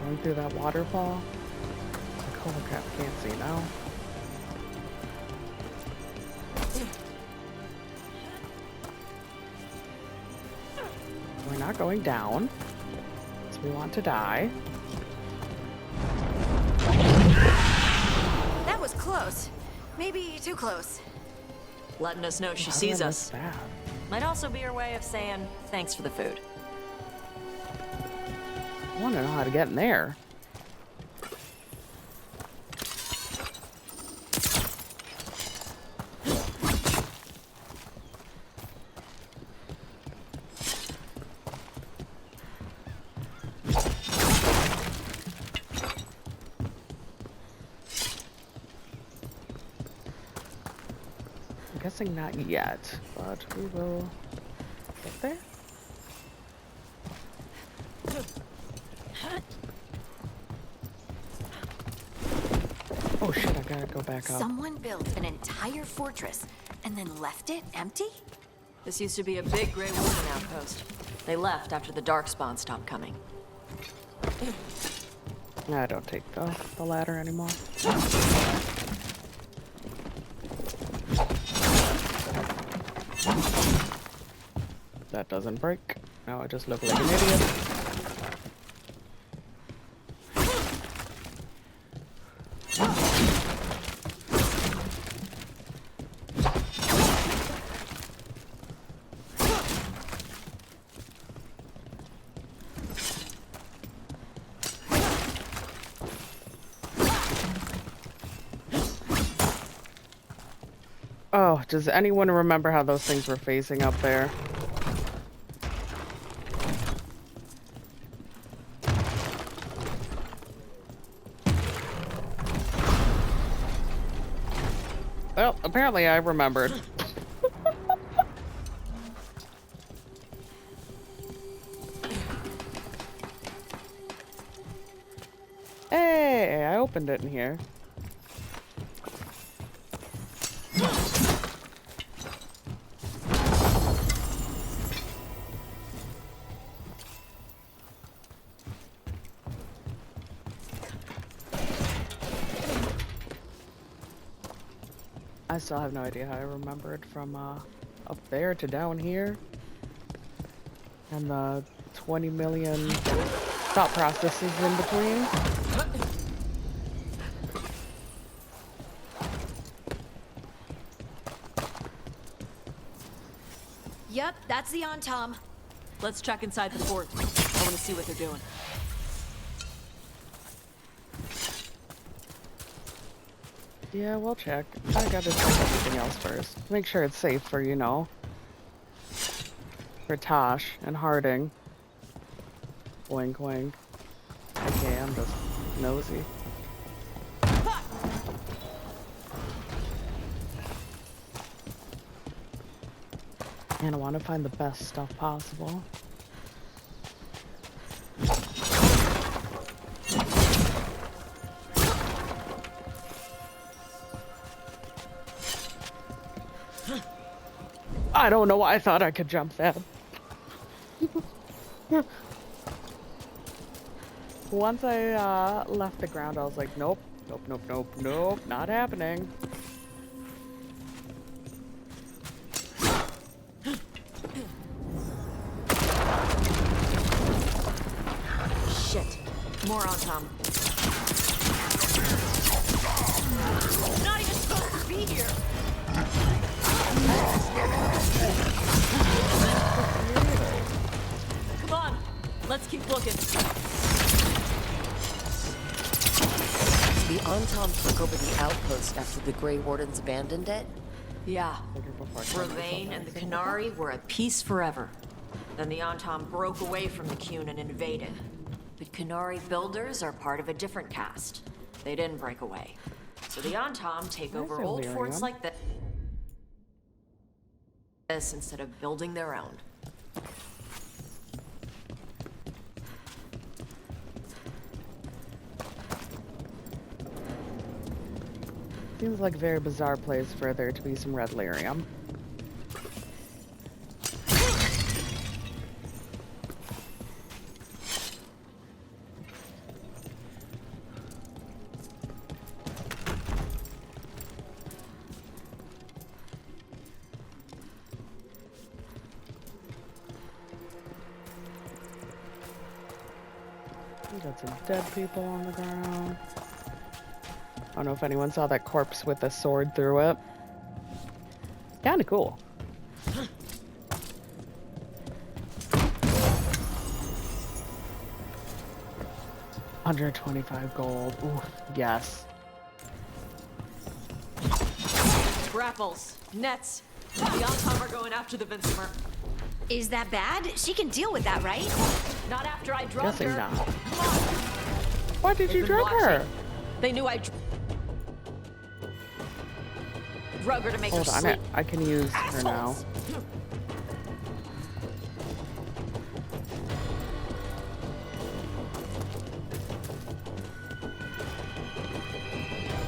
Going through that waterfall. Like, holy crap, can't see now. We're not going down, so we want to die. That was close. Maybe too close. Letting us know she How did I sees miss us. that? Might also be her way of saying thanks for the food. I want to know how to get in there. I'm guessing not yet, but we will get there. Oh shit, I gotta go back up. Someone built an entire fortress and then left it empty? This used to be a big Grey Warden outpost. They left after the Darkspawn stopped coming. I don't take the ladder anymore. That doesn't break. Now I just look like an idiot. Oh, does anyone remember how those things were facing up there? Well, apparently I remembered. Hey, I opened it in here. I still have no idea how I remembered from up there to down here. And the 20 million thought processes in between. Yep, that's the Antom. Let's check inside the fort. I want to see what they're doing. Yeah, we'll check. I gotta check everything else first. Make sure it's safe for, you know, for Tosh and Harding. Wink, wink. Okay, I'm just nosy. And I want to find the best stuff possible. I don't know why I thought I could jump that. Once I left the ground, I was like, nope, nope, nope, nope, nope, not happening. Shit. More on Tom. Not even supposed to be here. Come on. Let's keep looking. The Antom took over the outpost after the Grey Wardens abandoned it? Yeah. Ravain and the Canary were at peace forever. Then the Antom broke away from the Qun and invaded. But Canary builders are part of a different caste. They didn't break away. So the Antom take over old forts like this instead of building their own. Seems like a very bizarre place for there to be some red lyrium. We got some dead people on the ground. I don't know if anyone saw that corpse with a sword through it. Kinda cool. $125 gold. Ooh, yes. Grapples. Nets. The Antom are going after the Vincimer. Is that bad? She can deal with that, right? Not after I drugged Guessing her. not. Why did you drug her? They knew I drug her to make her Hold on, sleep. I can use her now.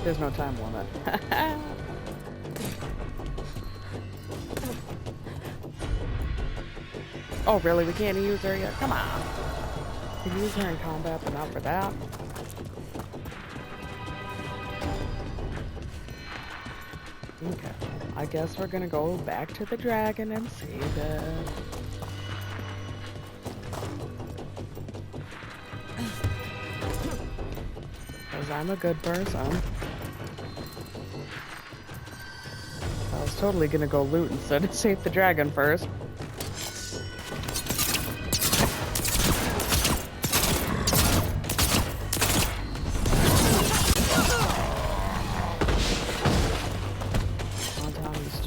There's no time limit. Oh, really? We can't use her yet? Come on. We can use her in combat, but not for that. Okay. I guess we're gonna go back to the dragon and save it. Because I'm a good person. I was totally gonna go loot instead of save the dragon first.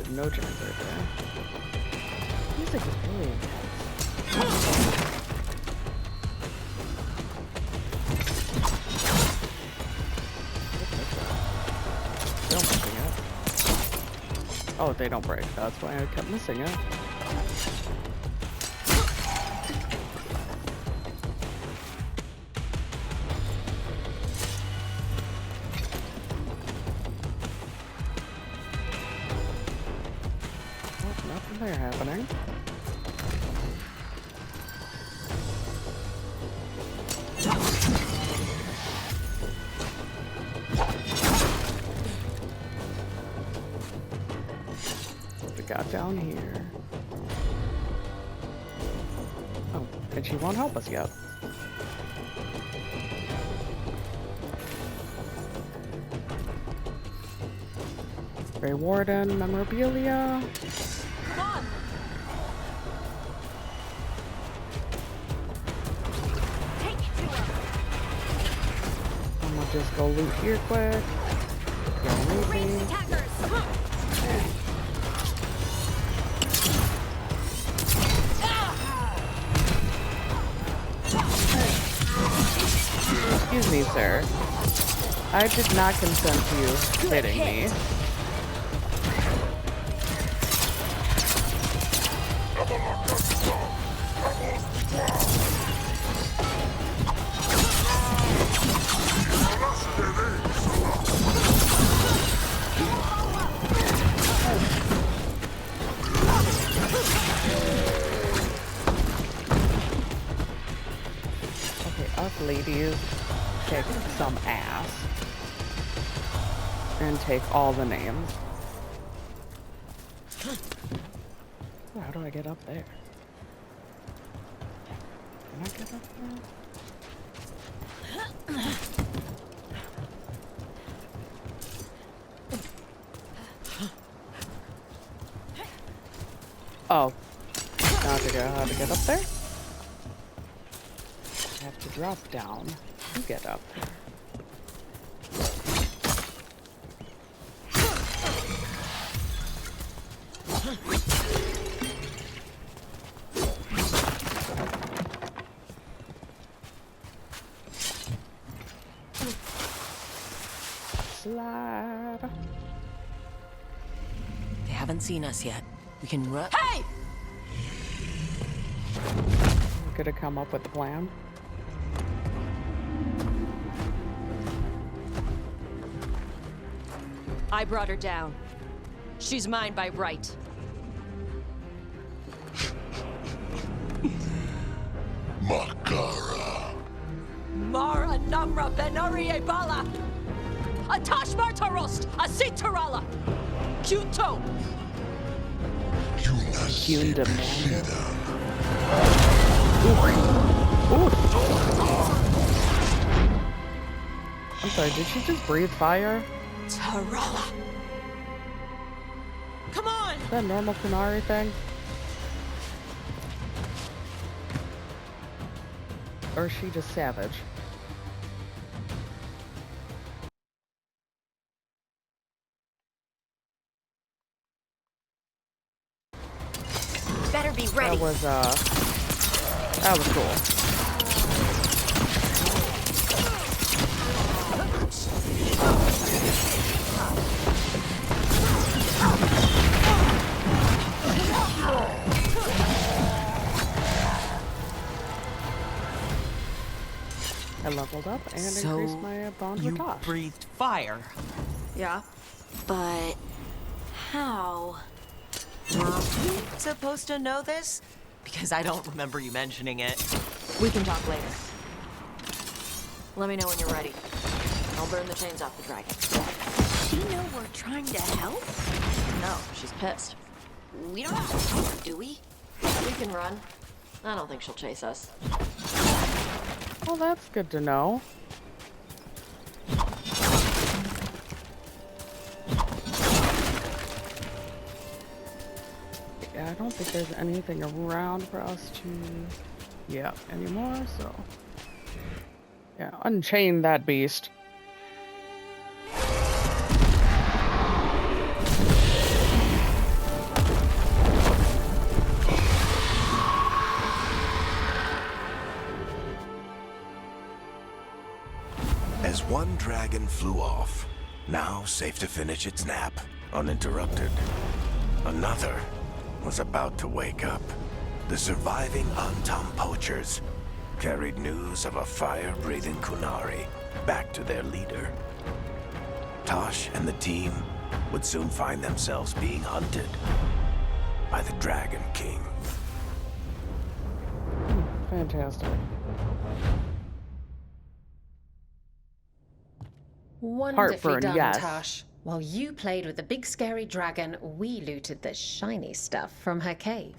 No chance right there. Music is really intense. Still missing it. Oh, they don't break. That's why I kept missing it. Nothing there happening. got down here? Oh, and she won't help us yet. Grey Warden, memorabilia. Come on. Take it to her. I'm gonna just go loot here quick. Go Ranged loot. attackers. Excuse me, sir. I did not consent to you hitting me. Okay, us ladies kick some ass and take all the names. Oh, how do I get up there? Can I get up there? Oh, now I figure out how to get up there. I have to drop down to get up there. Slide. They haven't seen us yet. We can run. Hey! We could have come up with a plan. I brought her down. She's mine by right. Makara. Mara Namra Benarie Bala! Atash Martarost! Asitarala! Kyuto! I'm sorry, did she just breathe fire? Tarala. Come on! Is that a normal Kunari thing? Or is she just savage? Better be ready. That was cool. I leveled up and increased my bond with Tosh. Breathed fire. Yeah, but how? Were we supposed to know this? Because I don't remember you mentioning it. We can talk later. Let me know when you're ready. I'll burn the chains off the dragon. She know we're trying to help? No, she's pissed. We don't have to talk, do we? We can run. I don't think she'll chase us. Well, that's good to know. Yeah, I don't think there's anything around for us to, anymore, so. Yeah, unchain that beast. As one dragon flew off, now safe to finish its nap, uninterrupted, another was about to wake up. The surviving Antam poachers carried news of a fire-breathing Kunari back to their leader. Tosh and the team would soon find themselves being hunted by the Dragon King. Fantastic. Wonderfully Heartburn, done, yes. Tosh. While you played with the big scary dragon, we looted the shiny stuff from her cave.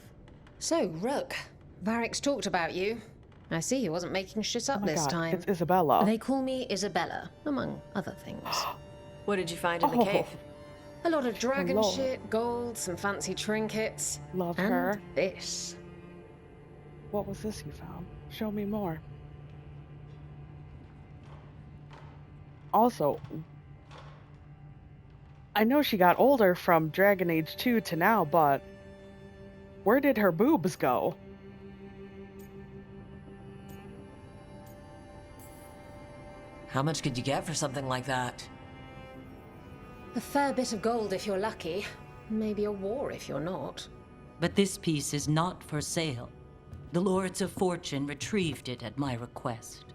So, Rook, Varric's talked about you. I see he wasn't making shit up this time. It's Isabella. They call me Isabella, among other things. What did you find in the cave? A lot of dragon shit, gold, some fancy trinkets. Love and her. This. What was this you found? Show me more. Also, I know she got older from Dragon Age 2 to now, but where did her boobs go? How much could you get for something like that? A fair bit of gold if you're lucky. Maybe a war if you're not. But this piece is not for sale. The Lords of Fortune retrieved it at my request.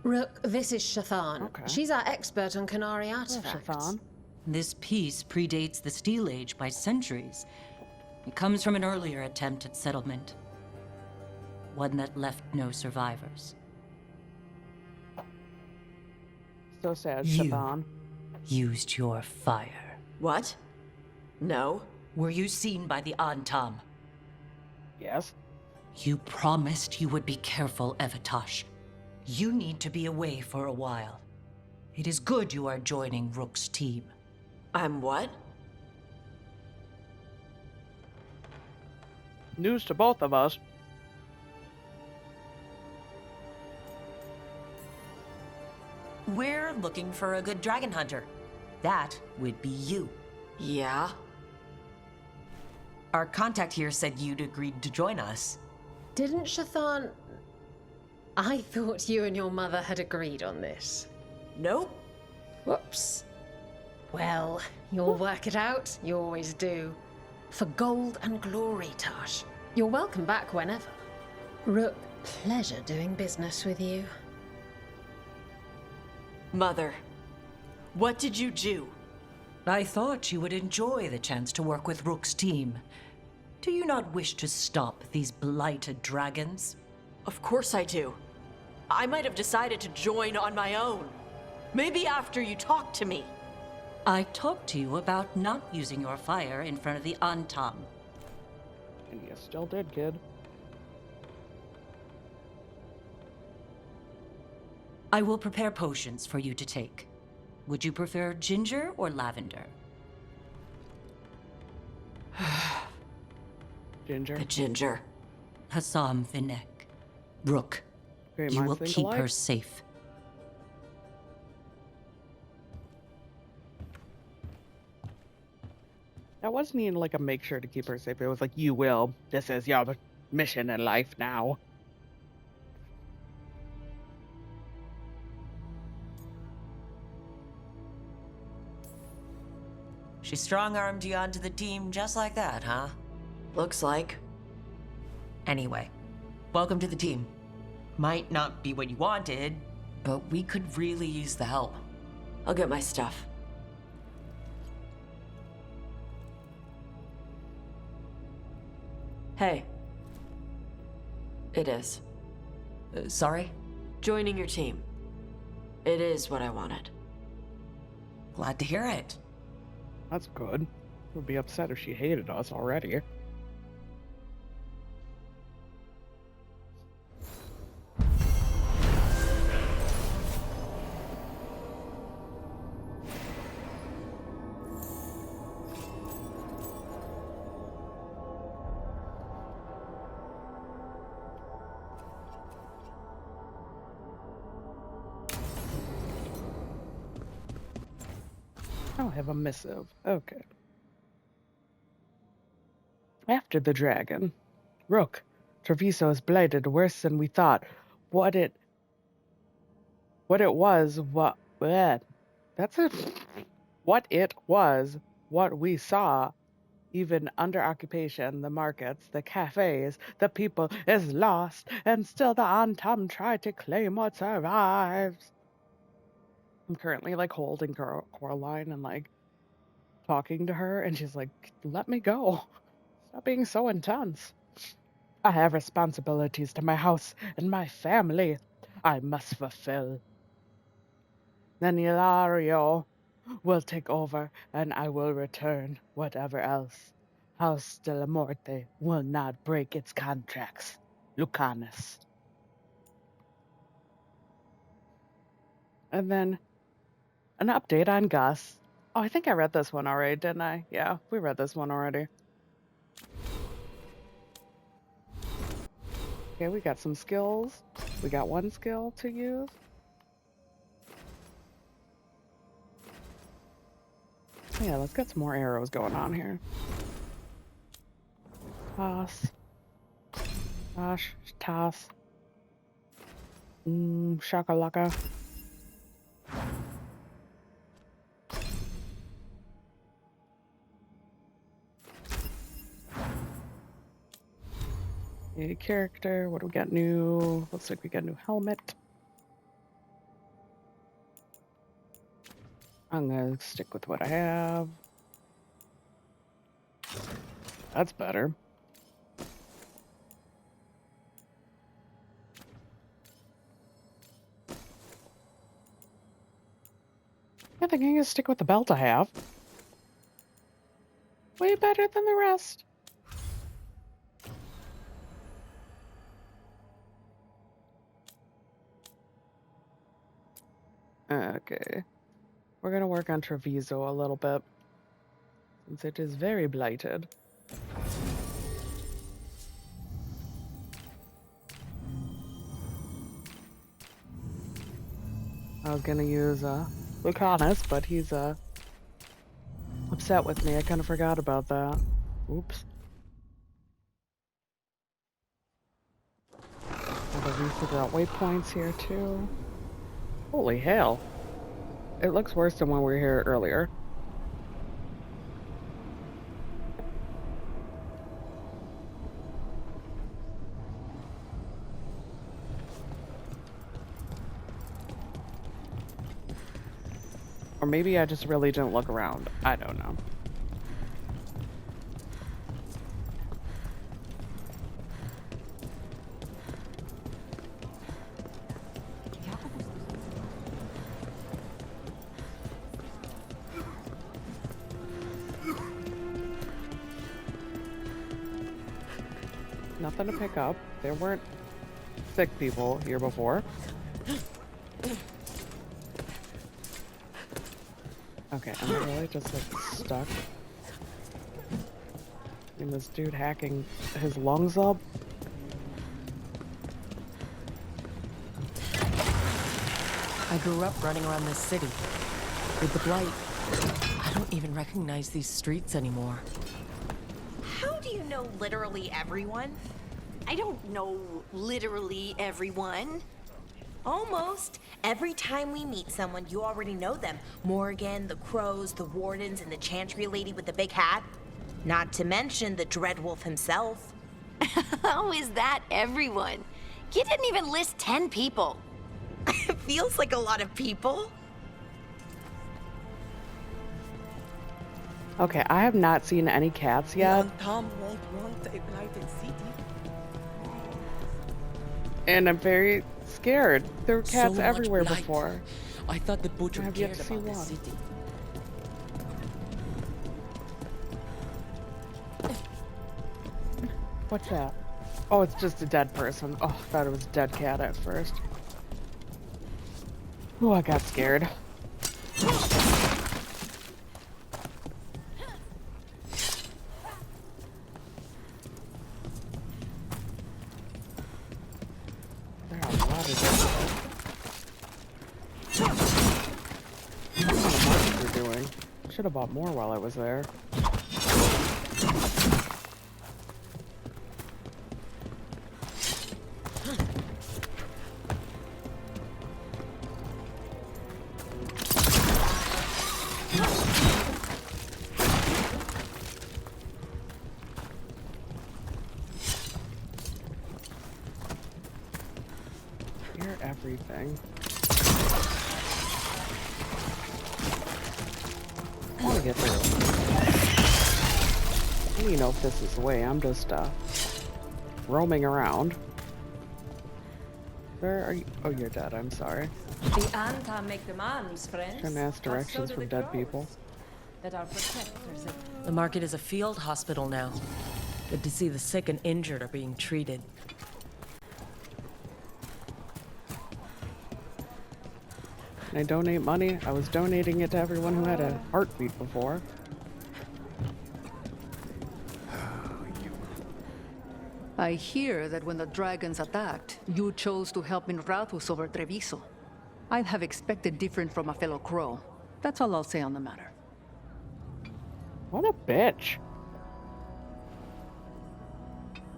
Rook, this is Shathan. Okay. She's our expert on Qunari artifacts. This piece predates the Steel Age by centuries. It comes from an earlier attempt at settlement. One that left no survivors. So sad, You Shathan. used your fire. What? No. Were you seen by the Antam? Yes. You promised you would be careful, Evatosh. You need to be away for a while. It is good you are joining Rook's team. I'm what? News to both of us. We're looking for a good dragon hunter. That would be you. Yeah? Our contact here said you'd agreed to join us. Didn't Shathan... I thought you and your mother had agreed on this. Nope. Whoops. Well, you'll work it out. You always do. For gold and glory, Tosh. You're welcome back whenever. Rook, pleasure doing business with you. Mother, what did you do? I thought you would enjoy the chance to work with Rook's team. Do you not wish to stop these blighted dragons? Of course I do. I might have decided to join on my own. Maybe after you talked to me. I talked to you about not using your fire in front of the Antam. And you still did, kid. I will prepare potions for you to take. Would you prefer ginger or lavender? Ginger. The ginger. Hassam Vinek. Rook, Great you will minds think keep alike. her safe. That wasn't even like a make sure to keep her safe. It was like, you will. This is your mission in life now. She strong-armed you onto the team just like that, huh? Looks like. Anyway, welcome to the team. Might not be what you wanted, but we could really use the help. I'll get my stuff. Hey. It is. Sorry? Joining your team. It is what I wanted. Glad to hear it. That's good. Would be upset if she hated us already. I'll have a missive. Okay. After the dragon. Rook, Treviso is blighted worse than we thought. What it was, what we saw, even under occupation, the markets, the cafes, the people is lost, and still the Antam try to claim what survives. I'm currently like holding Coraline and like talking to her, and she's like, let me go. Stop being so intense. I have responsibilities to my house and my family I must fulfill. Then Ilario, will take over, and I will return whatever else. House de la Morte will not break its contracts. Lucanus. And then an update on Gus. Oh, I think I read this one already, didn't I? Yeah, we read this one already. Okay, we got some skills. We got one skill to use. Yeah, let's get some more arrows going on here. Toss. Tosh. Toss. Shakalaka. A character. What do we got new? Looks like we got a new helmet. I'm gonna stick with what I have. That's better. I think I'm gonna stick with the belt I have. Way better than the rest. Okay. We're gonna work on Treviso a little bit, since it is very blighted. I was gonna use Lucanus, but he's upset with me. I kind of forgot about that. Oops. Gotta refigure out waypoints here too. Holy hell. It looks worse than when we were here earlier. Or maybe I just really didn't look around. I don't know. Nothing to pick up. There weren't sick people here before. Okay, I'm really just like stuck. And this dude hacking his lungs up. I grew up running around this city. With the Blight, I don't even recognize these streets anymore. How do you know literally everyone? I don't know literally everyone. Almost. Every time we meet someone, you already know them. Morgan, the Crows, the Wardens, and the Chantry lady with the big hat. Not to mention the Dreadwolf himself. How is that everyone? You didn't even list 10 people. It feels like a lot of people. Okay, I have not seen any cats yet. Tom won't want a blighted city. And I'm very scared. There were cats So everywhere much blight. before. I thought the butcher I have yet cared to see about the one. city. What's that? Oh, it's just a dead person. Oh, I thought it was a dead cat at first. Oh, I got scared. There are a lot of them. I don't know what they're doing. Should have bought more while I was there. Hear everything. I want to get through. I don't even know if this is the way. I'm just roaming around. Where are you? Oh, you're dead. I'm sorry. The Anta make demands, friends. Trying to ask directions So do from the dead crows. people. That our protectors. The market is a field hospital now. Good to see the sick and injured are being treated. Can I donate money? I was donating it to everyone who had a heartbeat before. I hear that when the dragons attacked, you chose to help in Rathus over Treviso. I'd have expected different from a fellow crow. That's all I'll say on the matter. What a bitch.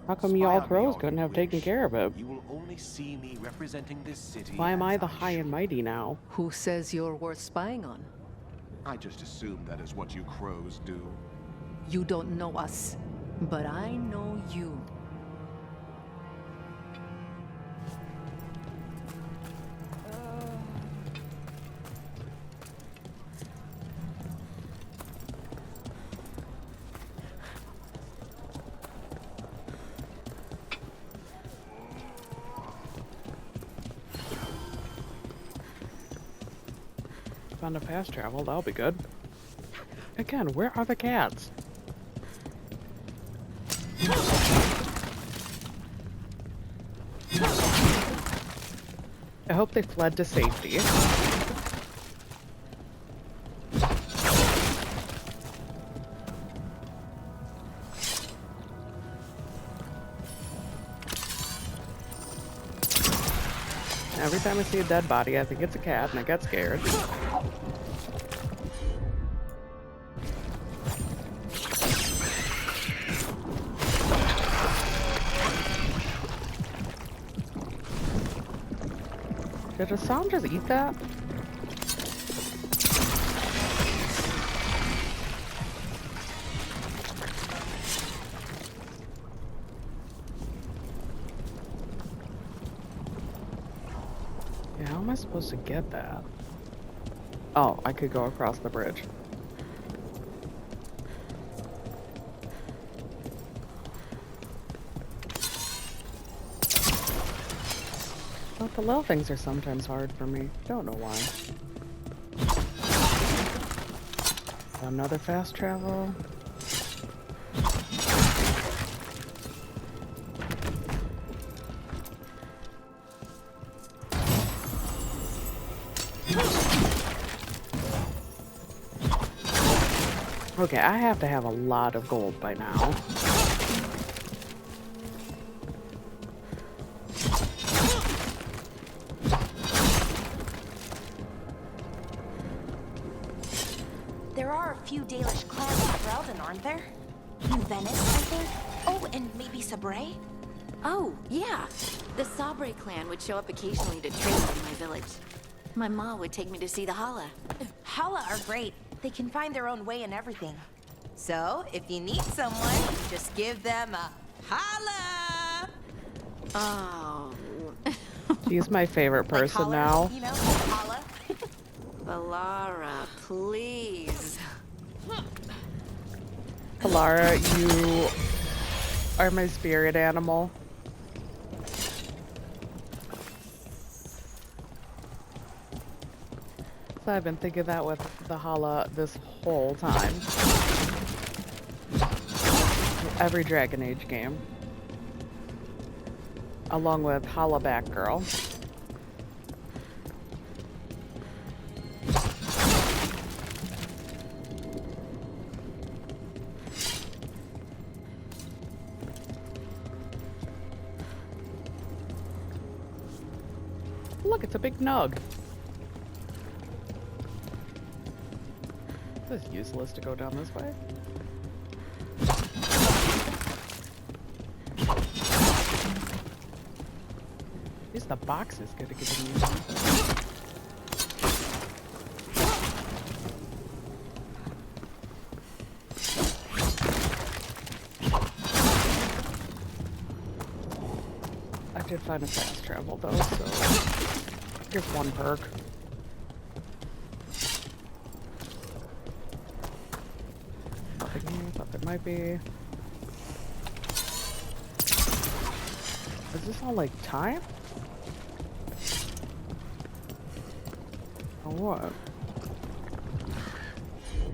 How come y'all crows couldn't have taken care of it? You will only see me representing this city. Why am I the high and mighty now? Who says you're worth spying on? I just assume that is what you crows do. You don't know us, but I know you. Found a fast travel, that'll be good. Again, where are the cats? I hope they fled to safety. Every time I see a dead body, I think it's a cat, and I get scared. Did Hassan just eat that? Yeah, how am I supposed to get that? Oh, I could go across the bridge. But the little things are sometimes hard for me. Don't know why. Another fast travel. Okay, I have to have a lot of gold by now. There are a few Dalish clans in Ferelden, aren't there? New Venice, I think? Oh, and maybe Sabre? Oh, yeah. The Sabre clan would show up occasionally to trade in my village. My ma would take me to see the Hala. Hala are great. They can find their own way and everything. So, if you need someone, just give them a holla! Oh. She's my favorite person holler, now. You know, holla. Valara, please. Valara, you are my spirit animal. So I've been thinking that with the Hala this whole time. Every Dragon Age game. Along with Hala Batgirl. Look, it's a big nug. This is useless to go down this way. At least the box is good to get in use. I did find a fast travel though, so here's one perk. Thought there might be. Is this all like time? Or what?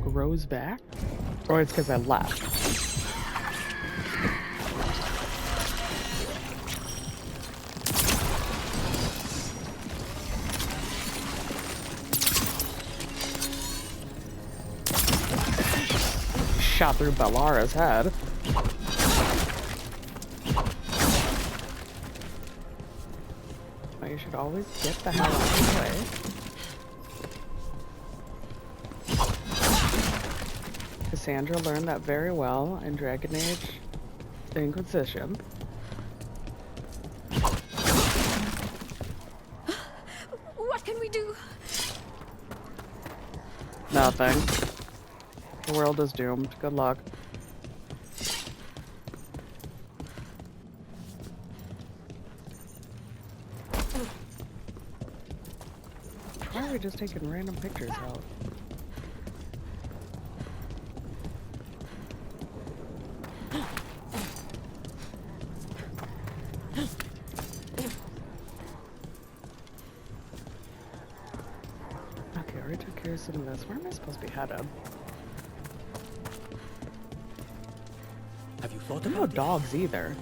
Grows back? Or it's because I left. Shot through Bellara's head. Oh, you should always get the hell out of the way. Cassandra learned that very well in Dragon Age Inquisition. What can we do? Nothing. The world is doomed. Good luck. Why are we just taking random pictures out? Okay, I already took care of some of this. Where am I supposed to be headed? Have you thought No dogs either.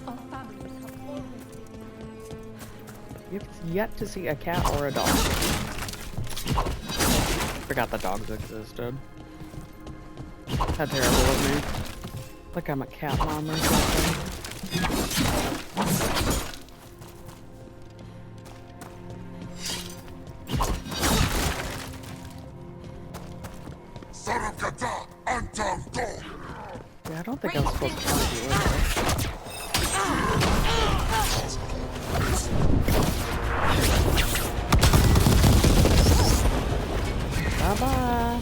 You've yet to see a cat or a dog. Forgot the dogs existed. How terrible of me. Like I'm a cat mom or something. Yeah, I don't think I was supposed to find you either. Bye-bye.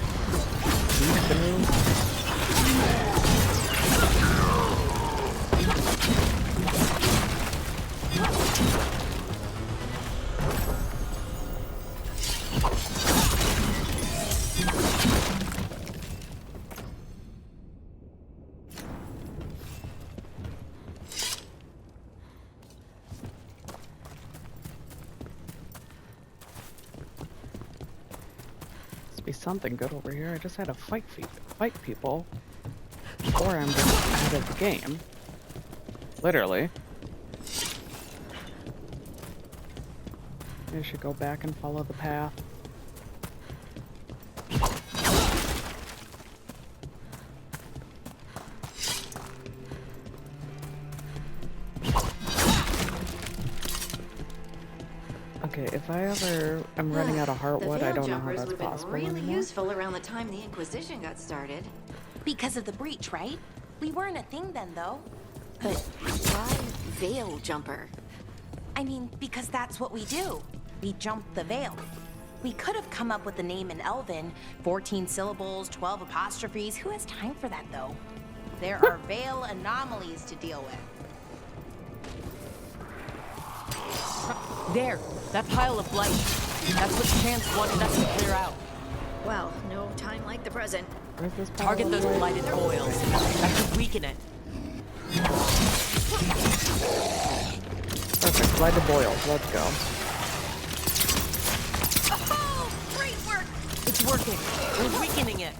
Be something good over here. I just had to fight people, or I'm just out of the game. Literally. I should go back and follow the path. Okay, if I ever am running out of heartwood, I don't know how that's possible really anymore. useful around the time the Inquisition got started. Because of the breach, right? We weren't a thing then, though. But why Veil Jumper? I mean, because that's what we do. We jump the veil. We could have come up with the name in Elven. 14 syllables, 12 apostrophes. Who has time for that, though? There are veil anomalies to deal with. There, that pile of blight. That's what Chance wanted us to clear out. Well, no time like the present. Target those blighted oils. That could weaken it. Perfect. Blighted boils. Let's go. Oh, great work! It's working. We're weakening it.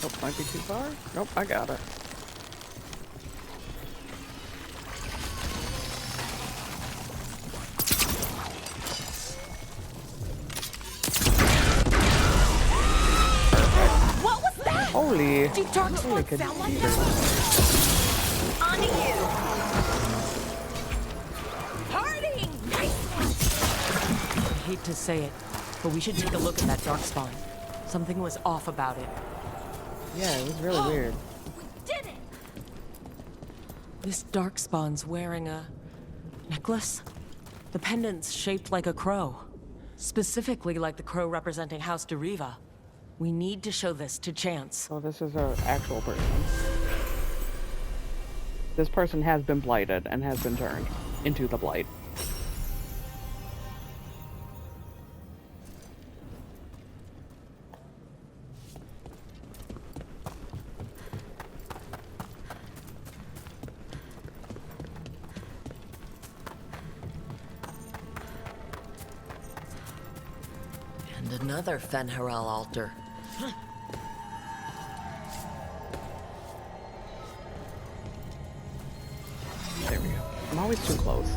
Nope, might be too far. Nope, I got it. What was that? Holy. Deep Darkspawn good fell like eater. that. On to you. Party! Nice. I hate to say it, but we should take a look at that Darkspawn. Something was off about it. Yeah, it was really weird. We did it! This Darkspawn's wearing a necklace? The pendant's shaped like a crow. Specifically like the crow representing House Deriva. We need to show this to Chance. So this is an actual person. This person has been blighted and has been turned into the blight. Another Fen'Harel altar. There we go. I'm always too close.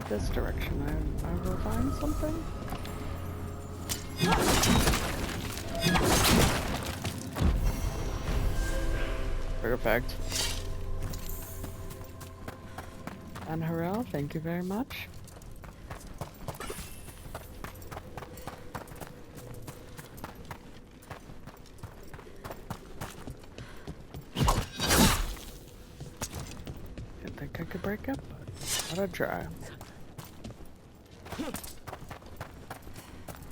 This direction, I will find something. Perfect. And Harel, thank you very much. Didn't think I could break it, but thought I'd try.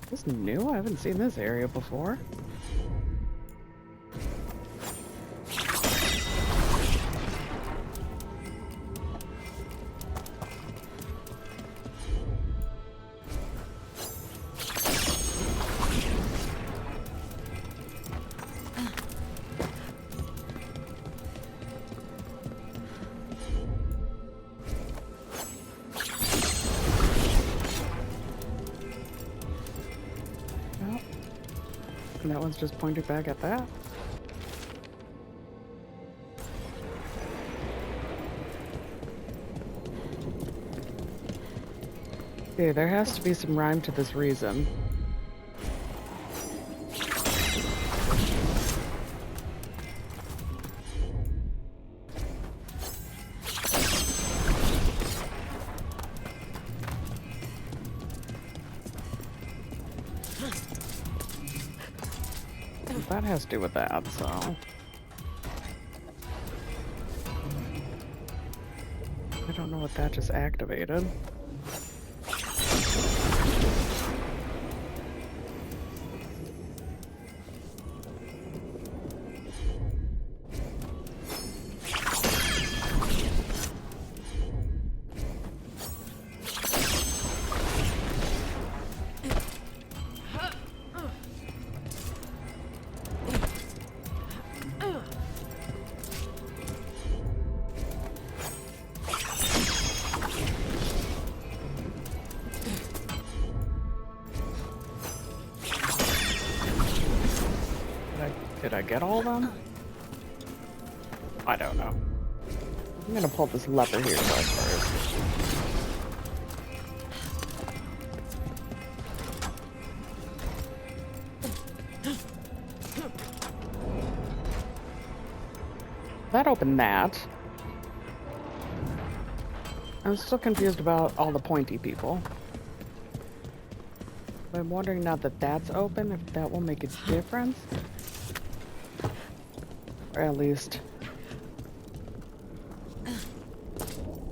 This is new? I haven't seen this area before. And that one's just pointing back at that. Okay, there has to be some rhyme to this reason. That has to do with that, so... I don't know what that just activated. Did I get all of them? I don't know. I'm gonna pull this lever here first. That opened that. I'm still confused about all the pointy people. I'm wondering now that that's open, if that will make a difference. Or at least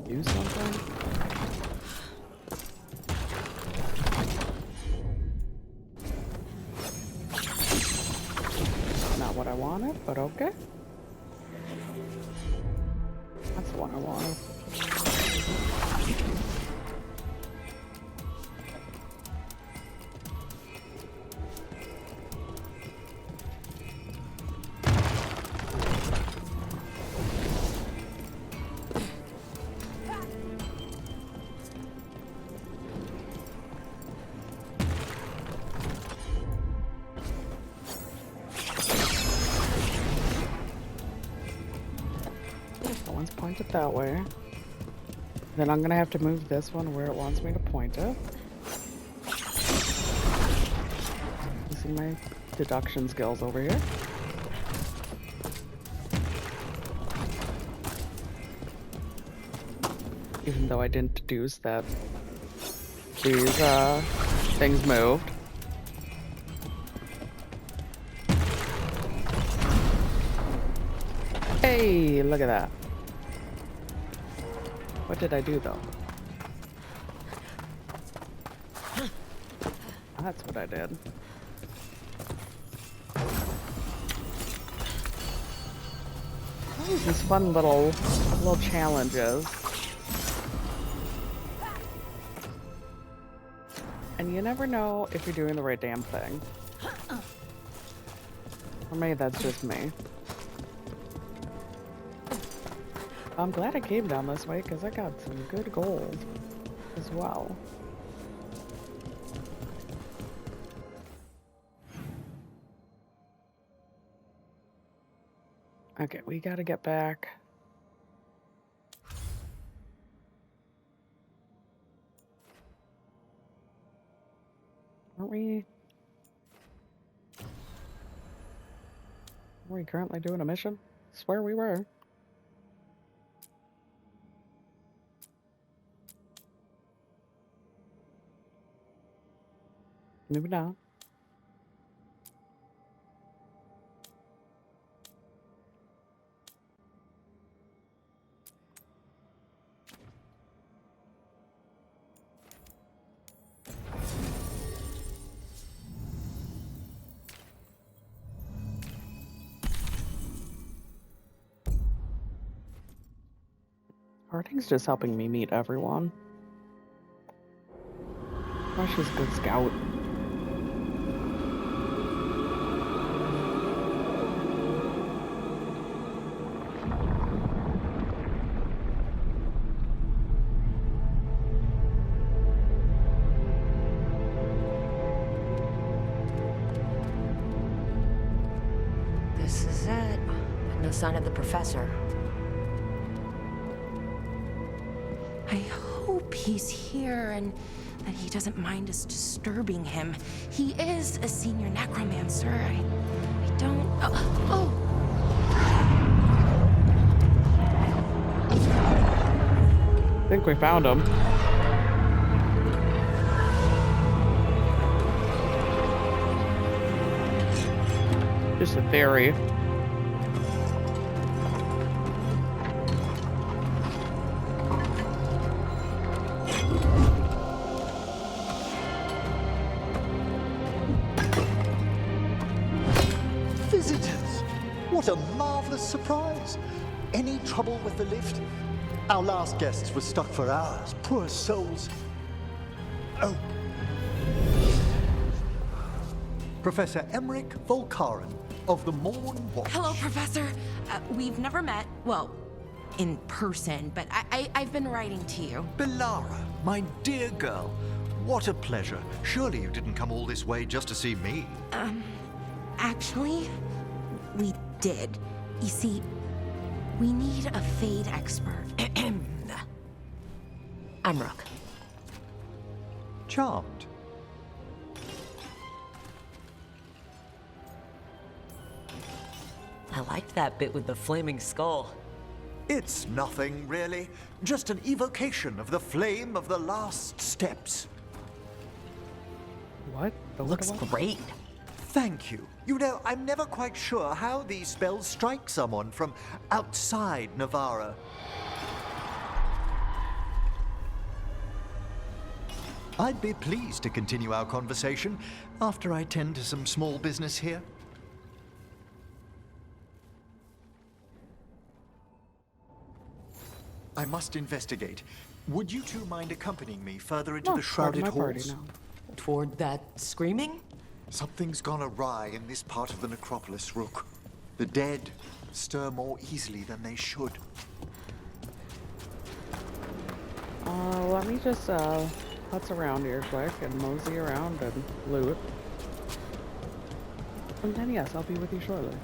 do something. Not what I wanted, but okay. That's the one I wanted. Point it that way. Then I'm gonna have to move this one where it wants me to point it. You see my deduction skills over here. Even though I didn't deduce that these things moved. Hey, look at that. What did I do, though? That's what I did. These fun little challenges. And you never know if you're doing the right damn thing. Or maybe that's just me. I'm glad I came down this way because I got some good gold as well. Okay, we gotta get back. Aren't we? Are we currently doing a mission? I swear we were. Maybe not. Harding's just helping me meet everyone. Oh, she's a good scout. This is it. But no sign of the professor. I hope he's here and that he doesn't mind us disturbing him. He is a senior necromancer. I don't... Oh! I think we found him. Just a theory. Visitors! What a marvelous surprise! Any trouble with the lift? Our last guests were stuck for hours. Poor souls. Oh. Professor Emmerich Volkaren of the Morn Watch. Hello, Professor. We've never met. Well, in person, but I've been writing to you. Belara, my dear girl. What a pleasure. Surely you didn't come all this way just to see me. Actually, we did. You see, we need a Fade expert. I'm Rook. Charmed. I liked that bit with the flaming skull. It's nothing, really. Just an evocation of the flame of the last steps. What? Looks great. Thank you. You know, I'm never quite sure how these spells strike someone from outside Navarra. I'd be pleased to continue our conversation after I tend to some small business here. I must investigate. Would you two mind accompanying me further into the shrouded halls? Toward that screaming? Something's gone awry in this part of the necropolis, Rook. The dead stir more easily than they should. Let me just putz around here quick and mosey around and loot. And then yes, I'll be with you shortly.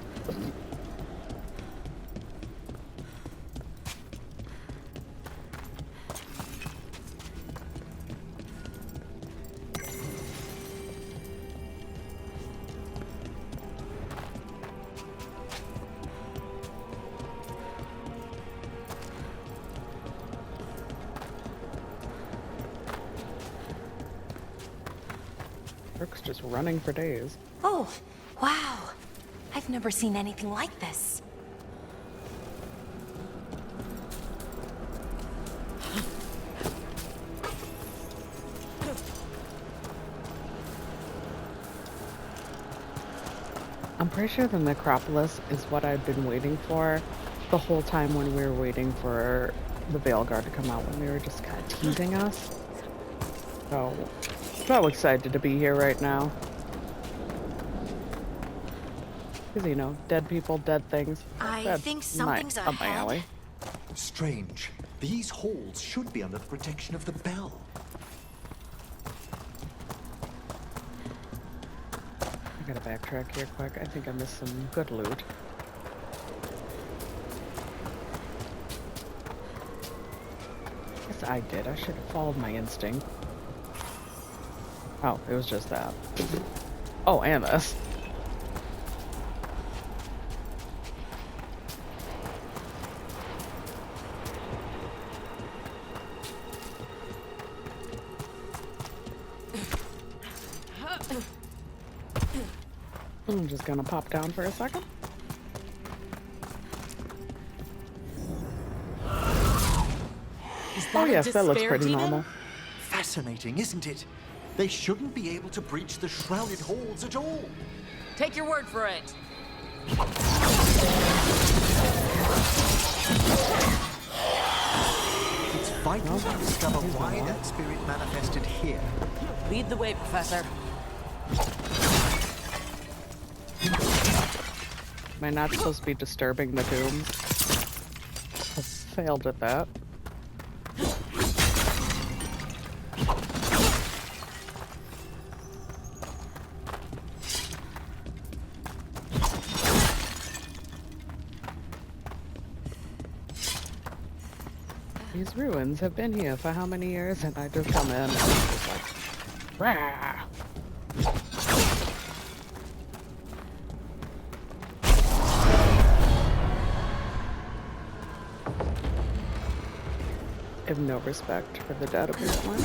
Rook's just running for days. Oh, wow. I've never seen anything like this. I'm pretty sure the necropolis is what I've been waiting for the whole time when we were waiting for the Veilguard to come out, when they were just kind of teasing us. So, so excited to be here right now. Because, you know, dead people, dead things. I That's think something's up my ahead. alley. Strange. These halls should be under the protection of the bell. I gotta backtrack here quick. I think I missed some good loot. Yes, I did. I should have followed my instinct. Oh, it was just that. Oh, and this. I'm just gonna pop down for a second. Oh yes, that looks pretty normal. Fascinating, isn't it? They shouldn't be able to breach the shrouded halls at all. Take your word for it. It's vital to discover why that spirit manifested here. Lead the way, Professor. Am I not supposed to be disturbing the tombs? I failed at that. These ruins have been here for how many years? And I just come in and it's just like, rah! I have no respect for the dead apparently.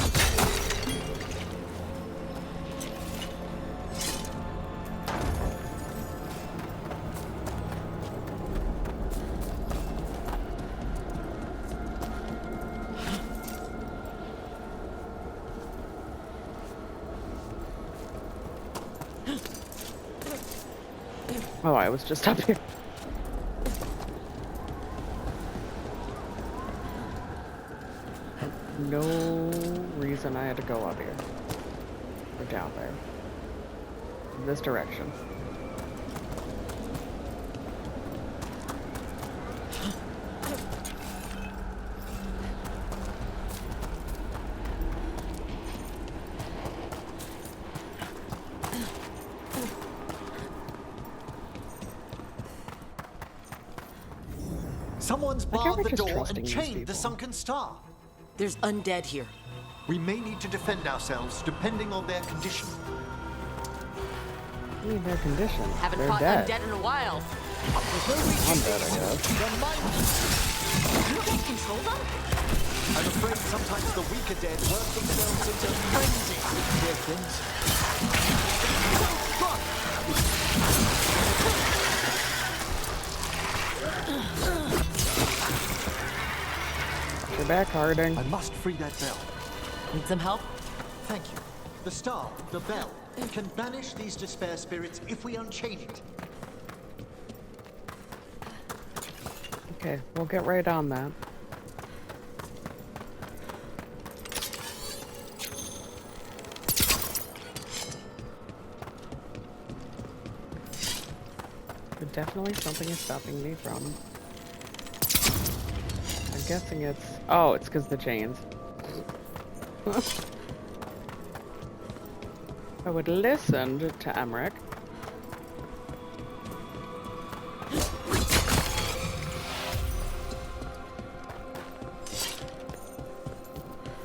Oh, I was just up here. No reason I had to go up here. Or down there. This direction. Someone's barred the door and chained the sunken star. There's undead here. We may need to defend ourselves depending on their condition. I mean, their condition. Haven't They're fought dead. undead in a while. I'm dead, I guess. You can't control them? I'm afraid sometimes the weaker dead work themselves into frenzy with their things. You're back, Harding. I must free that bell. Need some help? Thank you. The star, the bell, can banish these despair spirits if we unchain it. Okay, we'll get right on that. But definitely something is stopping me from. I'm guessing it's... Oh, it's because the chains. I would listen to Emmerich.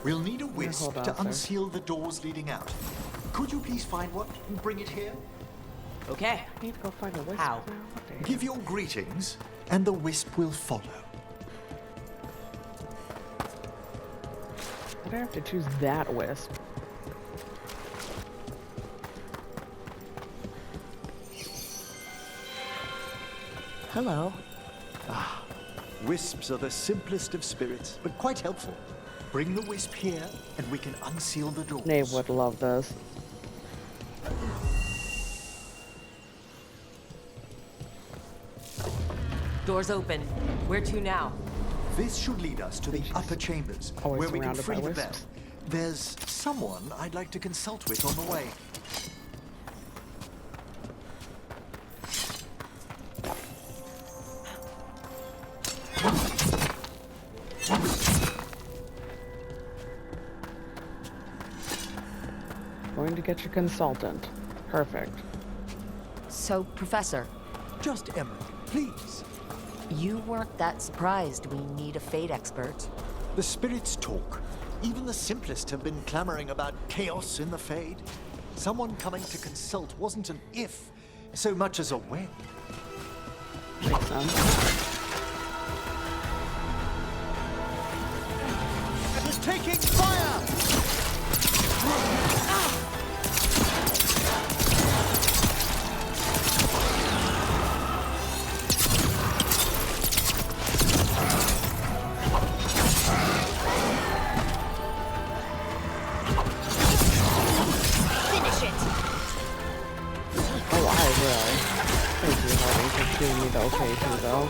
We'll need a wisp to unseal the doors leading out. Could you please find one and bring it here? Okay. I need to go find a wisp. How? Give your greetings, and the wisp will follow. Why'd I have to choose that wisp? Hello. Ah, wisps are the simplest of spirits, but quite helpful. Bring the wisp here, and we can unseal the doors. Nave would love this. Doors open. Where to now? This should lead us to the upper chambers, Always where we can surrounded by free the bell. wisps. There's someone I'd like to consult with on the way. to get your consultant. Perfect. So, Professor. Just Emily, please. You weren't that surprised we need a fate expert. The spirits talk. Even the simplest have been clamoring about chaos in the Fade. Someone coming to consult wasn't an if, so much as a when. Makes sense. It's taking fire! Giving me the okay to go.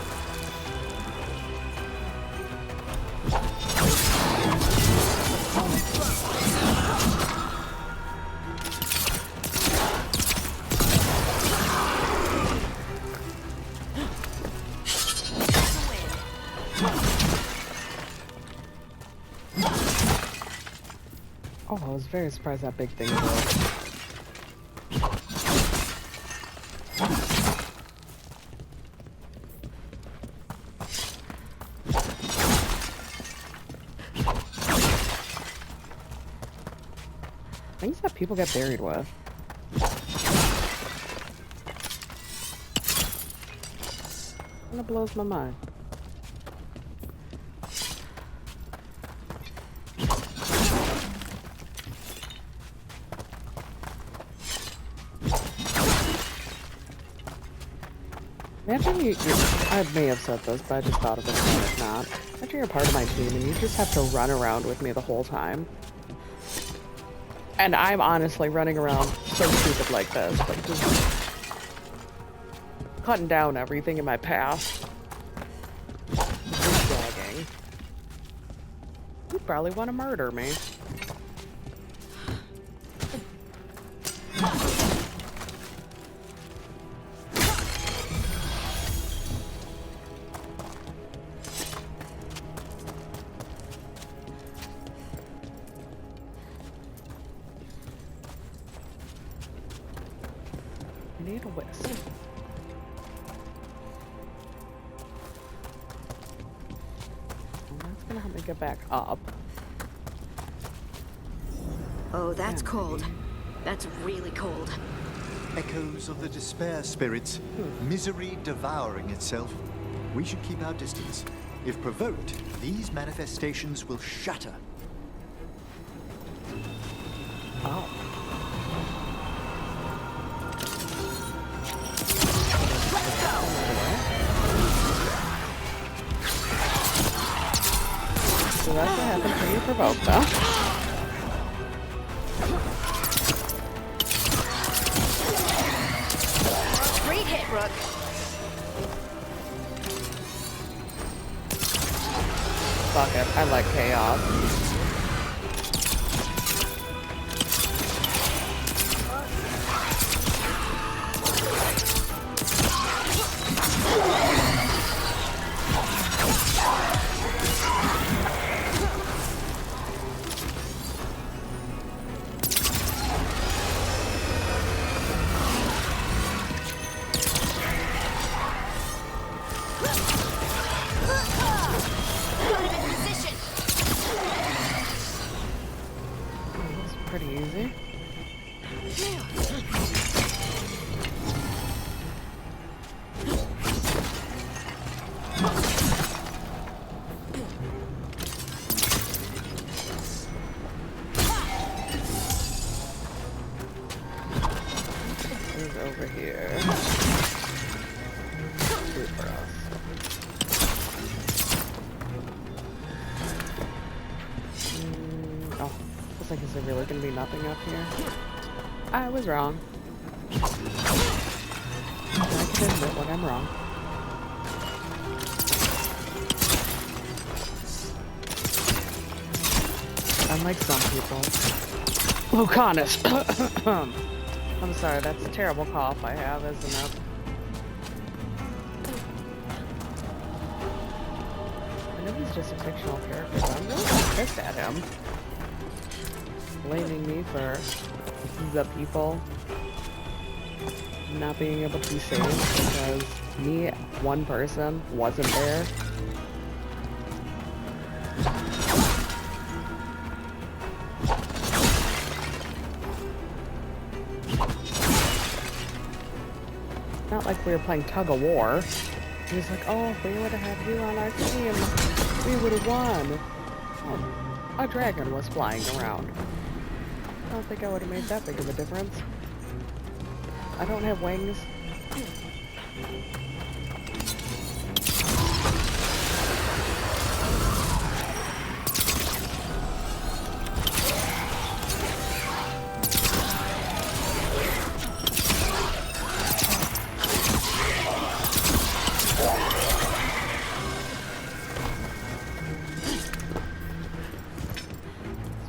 Oh, I was very surprised that big thing broke. Things that people get buried with. That blows my mind. Imagine I may have said this, but I just thought of it and it's not. Imagine you're part of my team and you just have to run around with me the whole time. And I'm honestly running around so stupid like this, like just cutting down everything in my path. Zigzagging. You probably want to murder me. I need a whisk. And that's gonna help me get back up. Oh, that's cold. That's really cold. Echoes of the despair spirits, misery devouring itself. We should keep our distance. If provoked, these manifestations will shatter. Oh. So that's what happens when you provoke, though. Great hit, Rook. Fuck it, I like chaos. Pretty easy. Who's over here? Food for us. Oh. Looks like, is there really going to be nothing up here? I was wrong. I can admit when I'm wrong. Unlike some people. Lucanus! I'm sorry, that's a terrible cough I have, isn't it? I know he's just a fictional character, but I'm really pissed at him. Blaming me for the people not being able to be saved because me, one person, wasn't there. Not like we were playing tug of war. He was like, oh, if we would have had you on our team, we would have won. A dragon was flying around. I don't think I would have made that big of a difference. I don't have wings.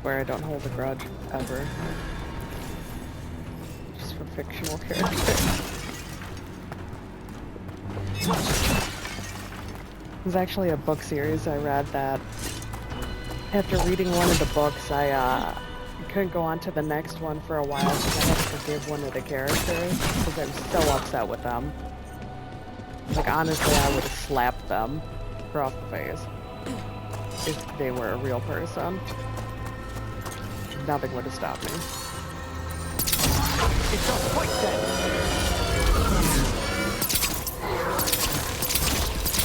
Swear I don't hold a grudge, ever. Just for fictional characters. There's actually a book series I read that after reading one of the books, I couldn't go on to the next one for a while because I had to forgive one of the characters because I'm so upset with them. Like, honestly, I would have slapped them across the face if they were a real person. Nothing would have stopped me. It's not quite dead.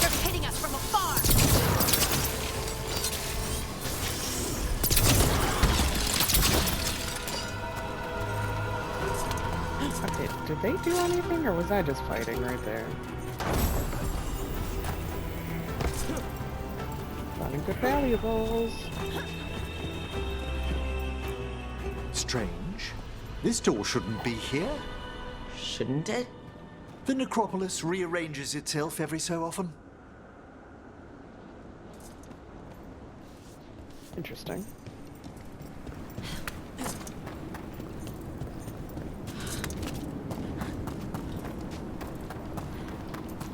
They're hitting us from afar. Okay, did they do anything or was I just fighting right there? Finding good valuables. Strange. This door shouldn't be here. Shouldn't it? The necropolis rearranges itself every so often. Interesting.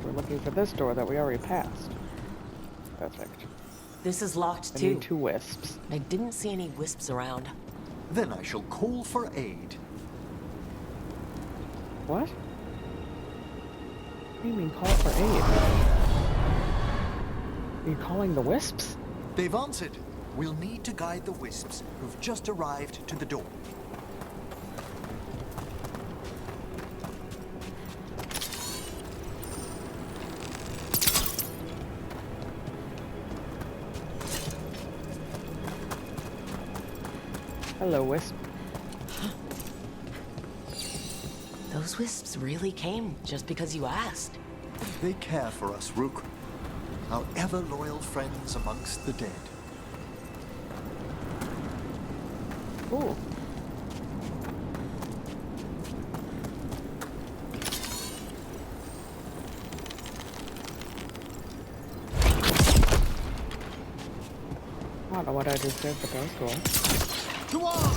We're looking for this door that we already passed. Perfect. This is locked I too. need 2 wisps. I didn't see any wisps around. Then I shall call for aid. What? What do you mean call for aid? Are you calling the wisps? They've answered. We'll need to guide the wisps who've just arrived to the door. Hello, wisp. Those wisps really came just because you asked. They care for us, Rook. Our ever-loyal friends amongst the dead. Ooh. I don't know what I just did, but that was cool. To arms!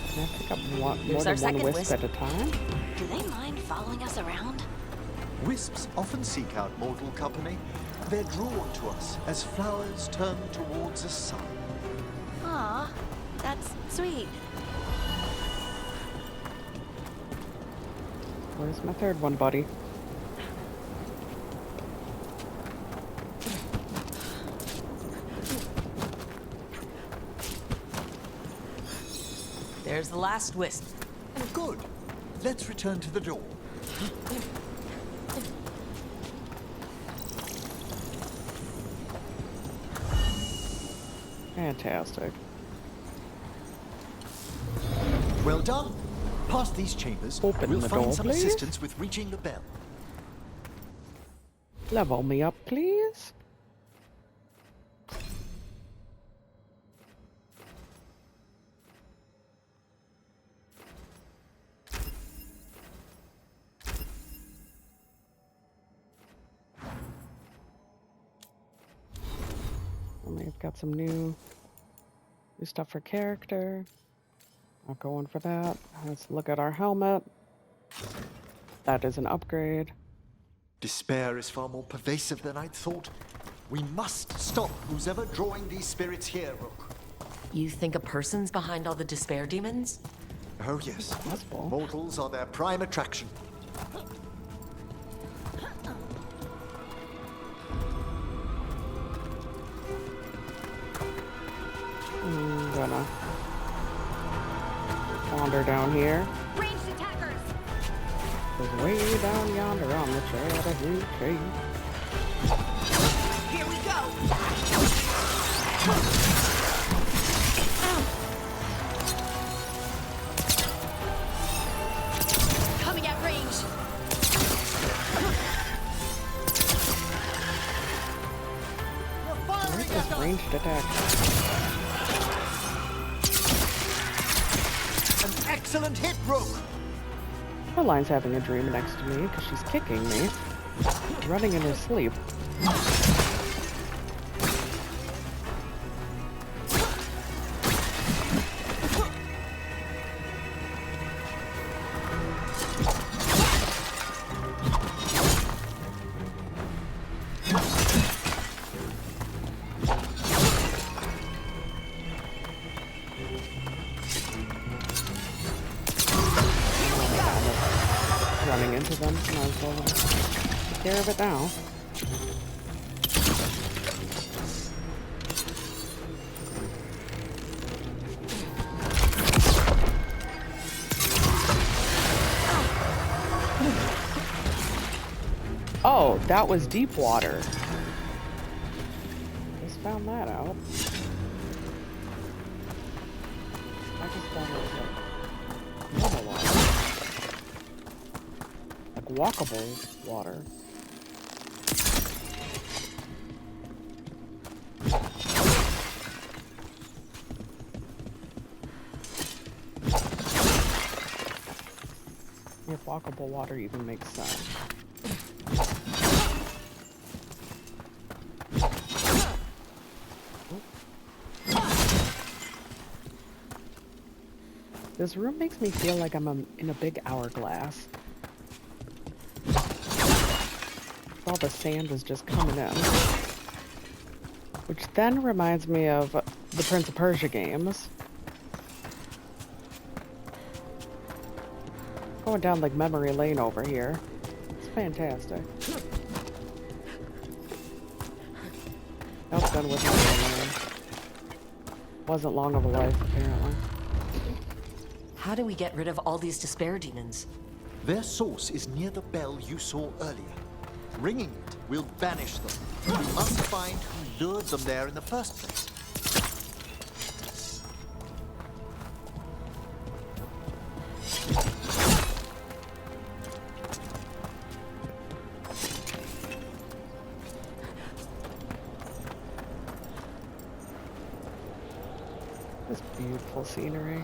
Can I pick up more Here's than our one second wisp wisp. at a time? Do they mind following us around? Wisps often seek out mortal company. They're drawn to us as flowers turn towards a sun. Aw, that's sweet. Where's my third one, buddy? There's the last wisp. Good. Let's return to the door. Fantastic. Well done. Past these chambers, Open we'll the find door, some please. assistance with reaching the bell. Level me up, please. And they've got some new stuff for character. Not going for that. Let's look at our helmet. that is an upgrade. Despair is far more pervasive than I'd thought. We must stop who's ever drawing these spirits here, Rook. You think a person's behind all the despair demons? Oh yes. Mortals are their prime attraction. I'm gonna wander down here. Ranged attackers! Cause way down yonder on the Chattahoochee tree. Here we go! Coming at range! What is this ranged attack? An excellent hit, Rook! Caroline's having a dream next to me because she's kicking me, running in her sleep. Running into them, might as well take care of it now. Oh, that was deep water. Just found that out. I just found it was like normal water. Like walkable water. If walkable water even makes sense. This room makes me feel like I'm in a big hourglass. All the sand is just coming in. Which then reminds me of the Prince of Persia games. Going down like memory lane over here. It's fantastic. Nope, done with memory lane. Wasn't long of a life, apparently. How do we get rid of all these despair demons? Their source is near the bell you saw earlier. Ringing it will banish them. We must find who lured them there in the first place. This beautiful scenery.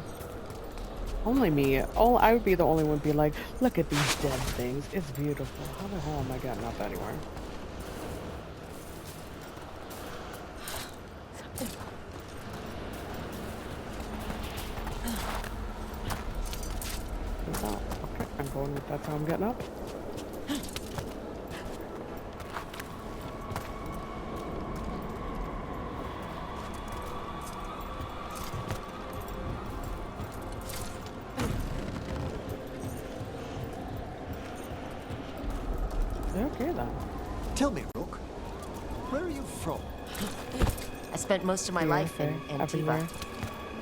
Only me. I would be the only one be like, look at these dead things. It's beautiful. How the hell am I getting up anywhere? Okay, I'm going with that's how I'm getting up. Okay then. Tell me, Rook, where are you from? I spent most of my life in Antiva.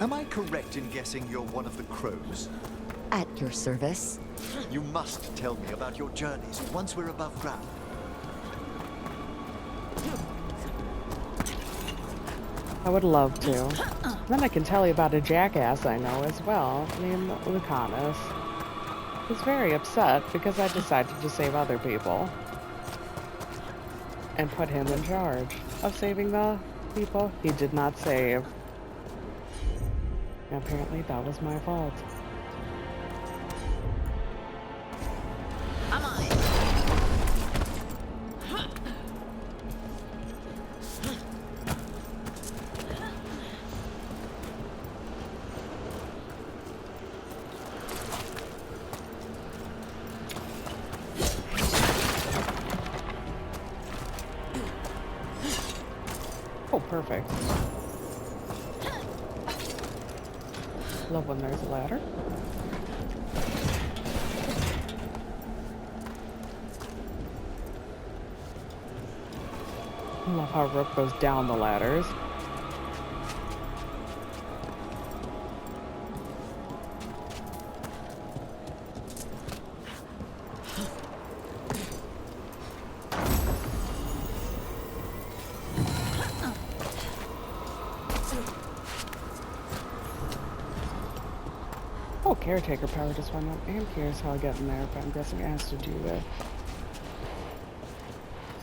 Am I correct in guessing you're one of the crows? At your service. You must tell me about your journeys once we're above ground. I would love to. Then I can tell you about a jackass I know as well, named Lucanus. He's very upset because I decided to save other people. And put him in charge of saving the people he did not save. And apparently that was my fault. I'm on it. perfect. Love when there's a ladder. Love how Rook goes down the ladders. Oh, caretaker power just went up. I am curious how I get in there, but I'm guessing it has to do with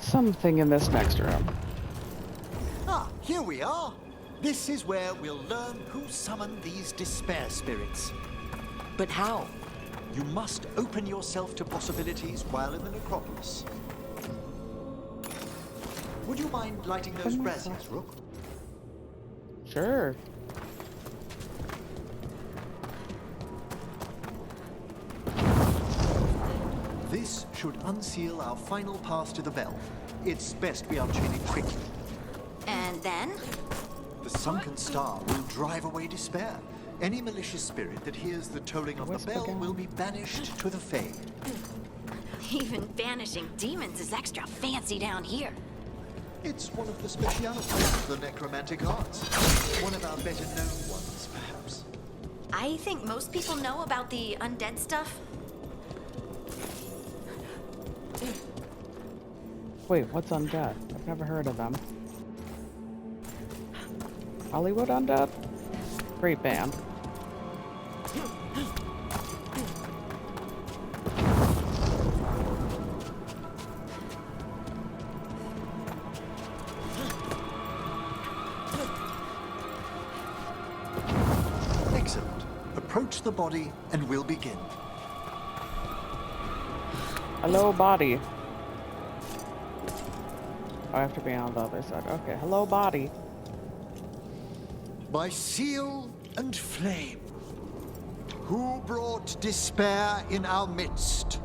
something in this next room. Ah, here we are. This is where we'll learn who summoned these despair spirits. But how? You must open yourself to possibilities while in the necropolis. Would you mind lighting those braziers, Rook? Sure. This should unseal our final pass to the bell. It's best we unchain it quickly. And then? The sunken star will drive away despair. Any malicious spirit that hears the tolling of the bell will be banished to the Fae. Even banishing demons is extra fancy down here. It's one of the specialities of the necromantic arts. One of our better known ones, perhaps. I think most people know about the undead stuff. Wait, what's Undead? I've never heard of them. Hollywood Undead? Great band. Excellent. Approach the body and we'll begin. Hello, body. I have to be on the other side. Okay, hello, body. By seal and flame, who brought despair in our midst?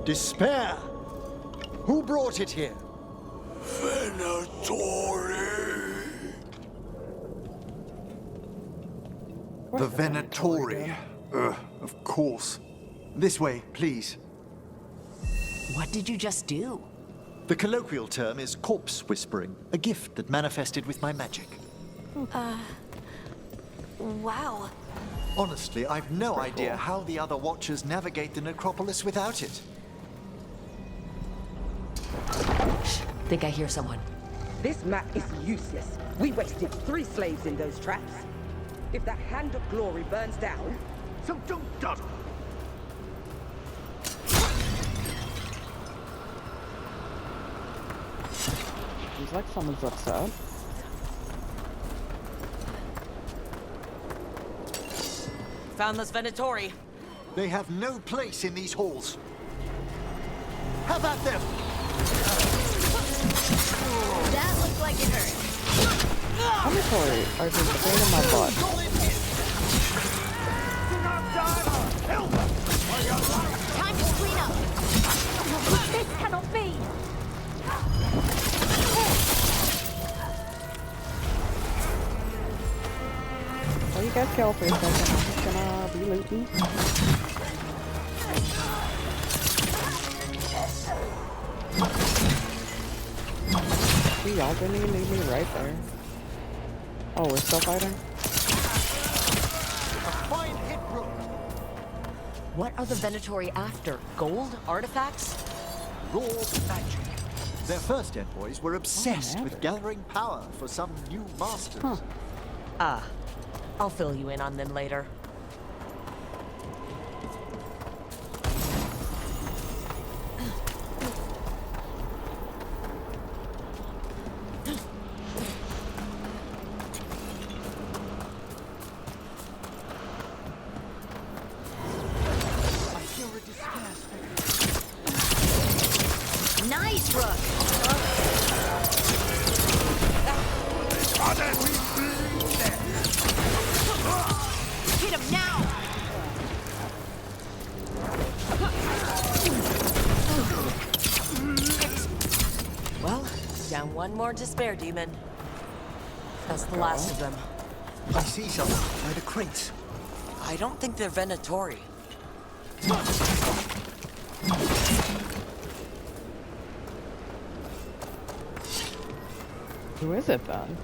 Despair? Who brought it here? Venatori. The Venatori. Of course. This way, please. What did you just do? The colloquial term is corpse whispering, a gift that manifested with my magic. Wow. Honestly, I've no idea how the other Watchers navigate the necropolis without it. Think I hear someone. This map is useless. We wasted 3 slaves in those traps. If the Hand of Glory burns down... So don't dawdle. Seems like someone's upset. Found this Venatori. They have no place in these halls. Have at them! That looked like it hurt. Venatori are just a pain in my butt. Do not die! Kill them! For your life! Time to clean up. This cannot be! Well, you guys kill for a second. I'm just gonna be looting. See, y'all didn't even need me right there. Oh, we're still fighting? A fine hit, Rook. What are the Venatori after? Gold? Artifacts? Raw magic. Their first envoys were obsessed with gathering power for some new masters. Huh. I'll fill you in on them later. Nice, Rook. Hit him And one more to spare, demon. That's the last of them. I see some by the crates. I don't think they're Venatori. Who is it then?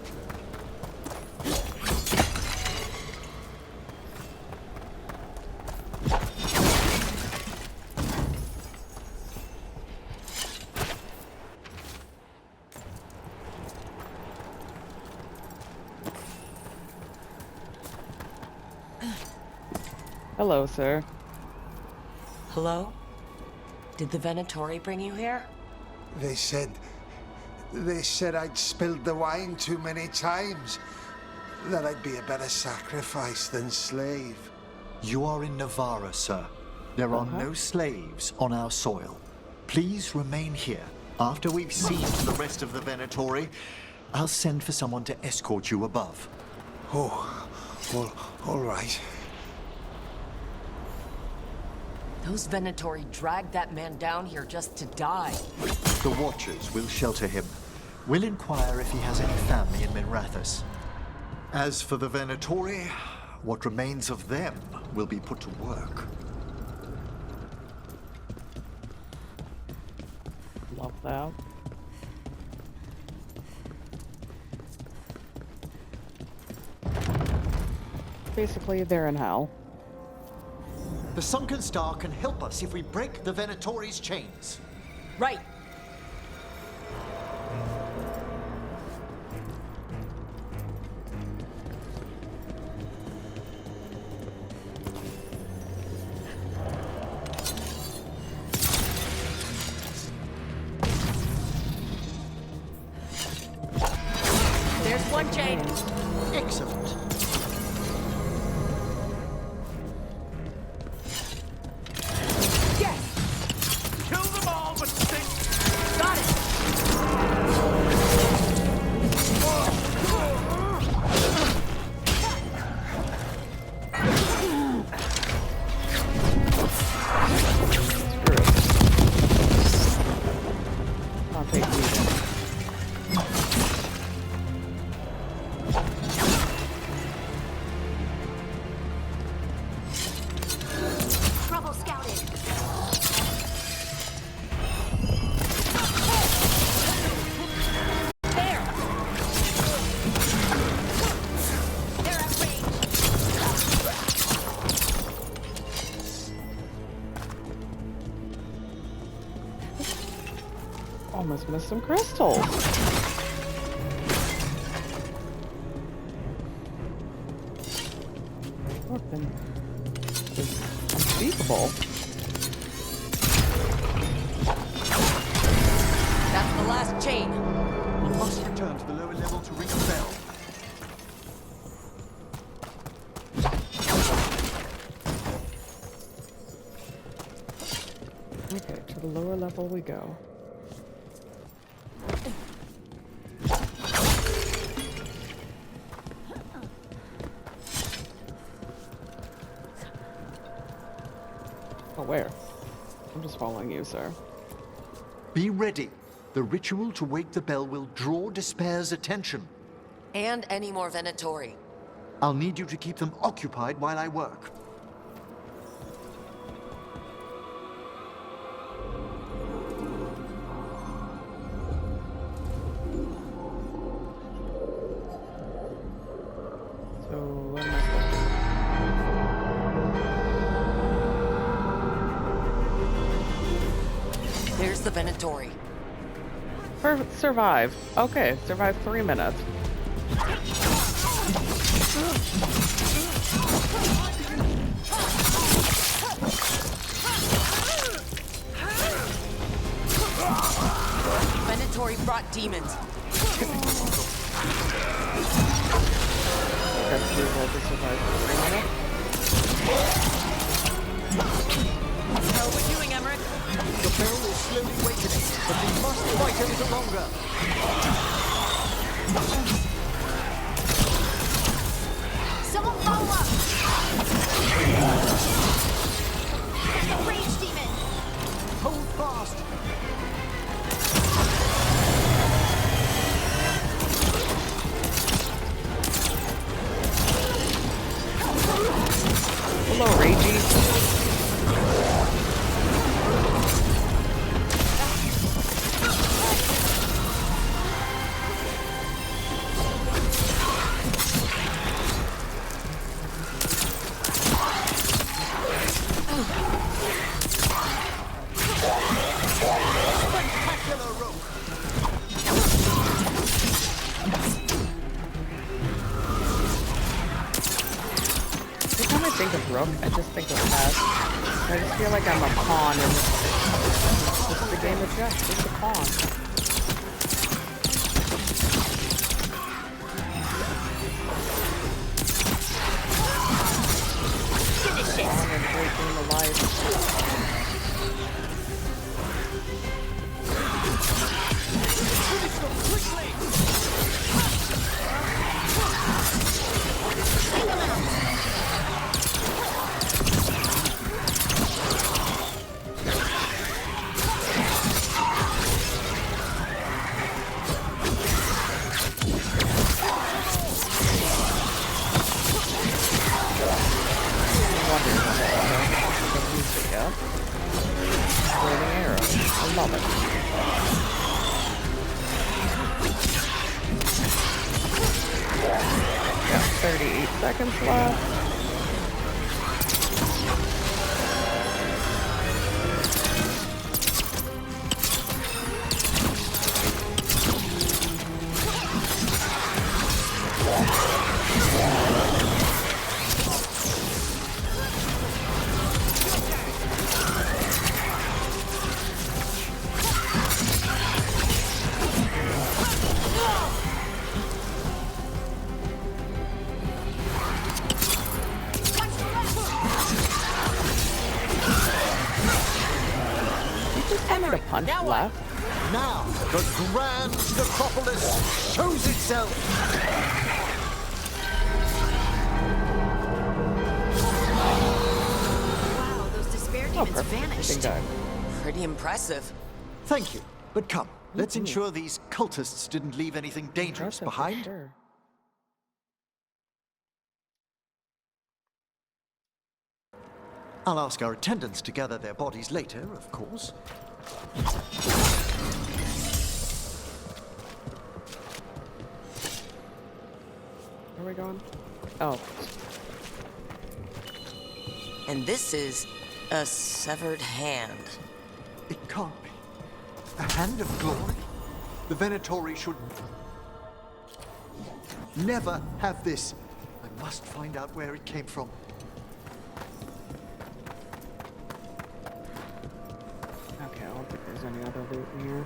Hello, sir. Hello? Did the Venatori bring you here? They said I'd spilled the wine too many times. That I'd be a better sacrifice than slave. You are in Navarra, sir. There are no slaves on our soil. Please remain here. After we've seen to the rest of the Venatori, I'll send for someone to escort you above. Oh, well, all right. Those Venatori dragged that man down here just to die. The Watchers will shelter him. We'll inquire if he has any family in Minrathous. As for the Venatori, what remains of them will be put to work. Love that. Basically, they're in hell. The Sunken Star can help us if we break the Venatori's chains. Right. There's one chain. Excellent. Almost missed some crystals. Weapon is unspeakable. That's the last chain. You must return to the lower level to ring a bell. Okay, to the lower level we go. Oh, where? I'm just following you, sir. Be ready. The ritual to wake the bell will draw Despair's attention. And any more Venatori. I'll need you to keep them occupied while I work. So, what am I supposed to do? There's the Venatori. Survive. Okay, survive 3 minutes. Venatori brought demons. That's to survive 3 minutes. How are we doing, Emmerich? The bell is slowly wakening, but we must fight a little longer. Someone follow up! The rage demon! Hold fast! Rook. I just think of that. I just feel like I'm a pawn in this is the game of chess. Just a pawn. Pawn and great game of life. I love it. Got 38 seconds left. Punch left. Now, the grand necropolis shows itself. Wow, those despair demons vanished. Pretty impressive. Thank you. But come, let's ensure these cultists didn't leave anything dangerous behind. Sure. I'll ask our attendants to gather their bodies later, of course. Where are we going? Oh. And this is a severed hand. It can't be. A hand of glory? The Venatori should never have this. I must find out where it came from. Okay, I don't think there's any other loot in here.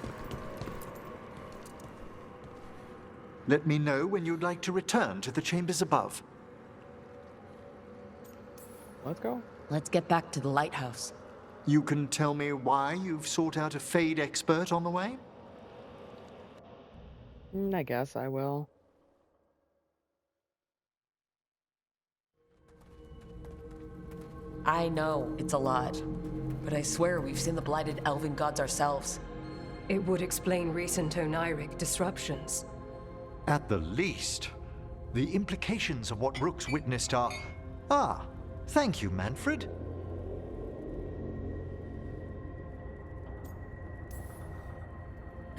Let me know when you'd like to return to the chambers above. Let's go. Let's get back to the lighthouse. You can tell me why you've sought out a Fade expert on the way? I guess I will. I know it's a lot, but I swear we've seen the blighted elven gods ourselves. It would explain recent oniric disruptions. At the least, the implications of what Rook's witnessed are... Ah, thank you, Manfred.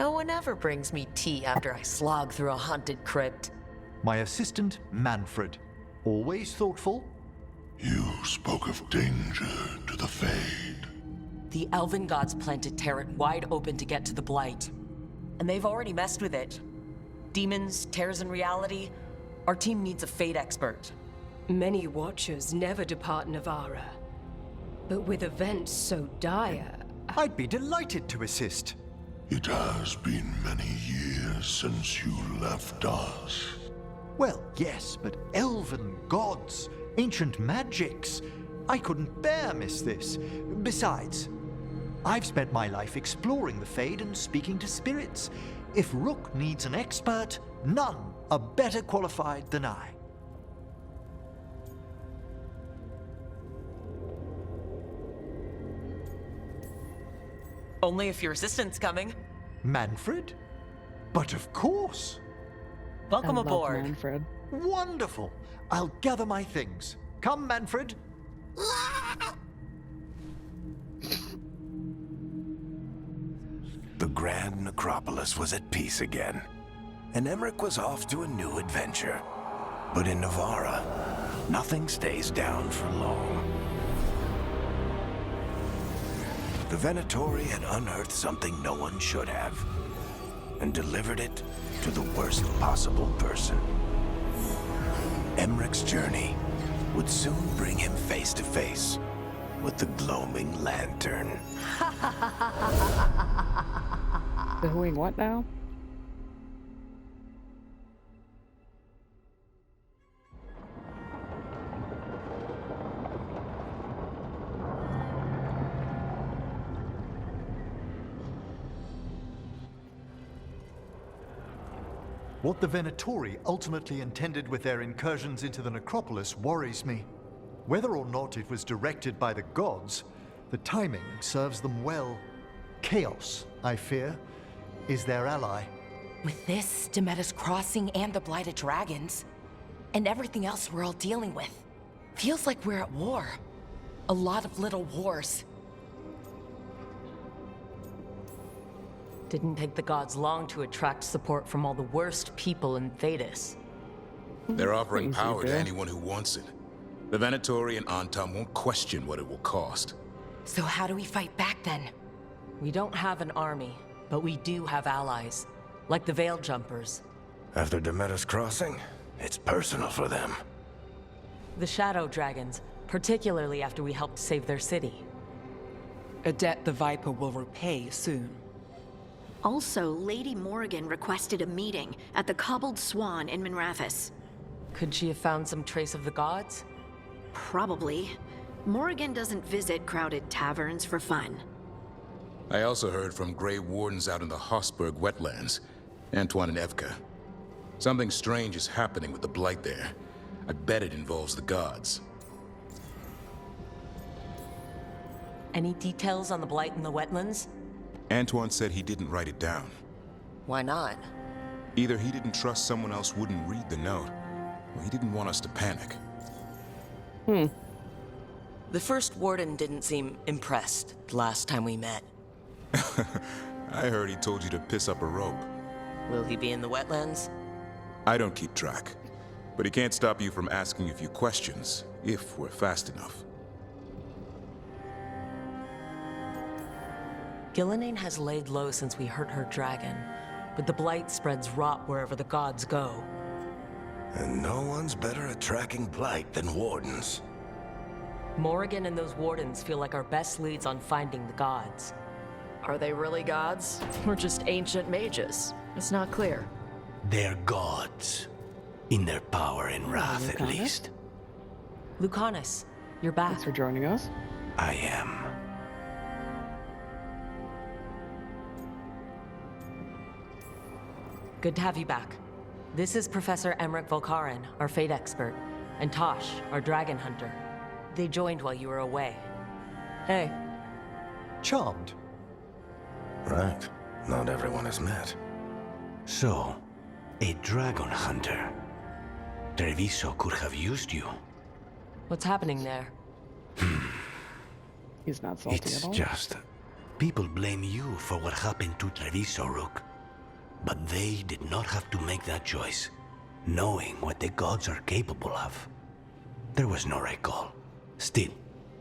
No one ever brings me tea after I slog through a haunted crypt. My assistant, Manfred. Always thoughtful. You spoke of danger to the Fade. The elven gods plan to tear it wide open to get to the blight. And they've already messed with it. Demons, tears in reality. Our team needs a Fade expert. Many Watchers never depart Navara. But with events so dire... I'd be delighted to assist. It has been many years since you left us. Well, yes, but elven gods, ancient magics. I couldn't bear miss this. Besides, I've spent my life exploring the Fade and speaking to spirits. If Rook needs an expert, none are better qualified than I. Only if your assistant's coming. Manfred? But of course. Welcome aboard. Manfred. Wonderful. I'll gather my things. Come, Manfred. The grand necropolis was at peace again, and Emmerich was off to a new adventure. But in Navara, nothing stays down for long. The Venatori had unearthed something no one should have, and delivered it to the worst possible person. Emmerich's journey would soon bring him face to face with the glowing lantern. Doing what now? What the Venatori ultimately intended with their incursions into the necropolis worries me. Whether or not it was directed by the gods, the timing serves them well. Chaos, I fear, is their ally. With this, Demeter's Crossing and the Blighted Dragons, and everything else we're all dealing with, feels like we're at war. A lot of little wars. Didn't take the gods long to attract support from all the worst people in Thedas. They're offering power to anyone who wants it. The Venatori and Antam won't question what it will cost. So how do we fight back then? We don't have an army, but we do have allies, like the Veil Jumpers. After Demeter's Crossing, it's personal for them. The Shadow Dragons, particularly after we helped save their city. A debt the Viper will repay soon. Also, Lady Morrigan requested a meeting at the Cobbled Swan in Minrathous. Could she have found some trace of the gods? Probably. Morrigan doesn't visit crowded taverns for fun. I also heard from Grey Wardens out in the Hossberg wetlands, Antoine and Evka. Something strange is happening with the Blight there. I bet it involves the gods. Any details on the Blight in the wetlands? Antoine said he didn't write it down. Why not? Either he didn't trust someone else wouldn't read the note, or he didn't want us to panic. The first warden didn't seem impressed the last time we met. I heard he told you to piss up a rope. Will he be in the wetlands? I don't keep track, but he can't stop you from asking a few questions, if we're fast enough. Gillenane has laid low since we hurt her dragon, but the Blight spreads rot wherever the gods go. And no one's better at tracking Blight than Wardens. Morrigan and those Wardens feel like our best leads on finding the gods. Are they really gods? Or just ancient mages? It's not clear. They're gods. In their power and wrath, at least. Lucanus, you're back. Thanks for joining us. I am. Good to have you back. This is Professor Emmerich Volkaren, our fate expert, and Tosh, our dragon hunter. They joined while you were away. Hey. Charmed. Right. Not everyone is met. So, a dragon hunter. Treviso could have used you. What's happening there? He's not salty It's at all. just... people blame you for what happened to Treviso, Rook. But they did not have to make that choice, knowing what the gods are capable of. There was no recall. Still,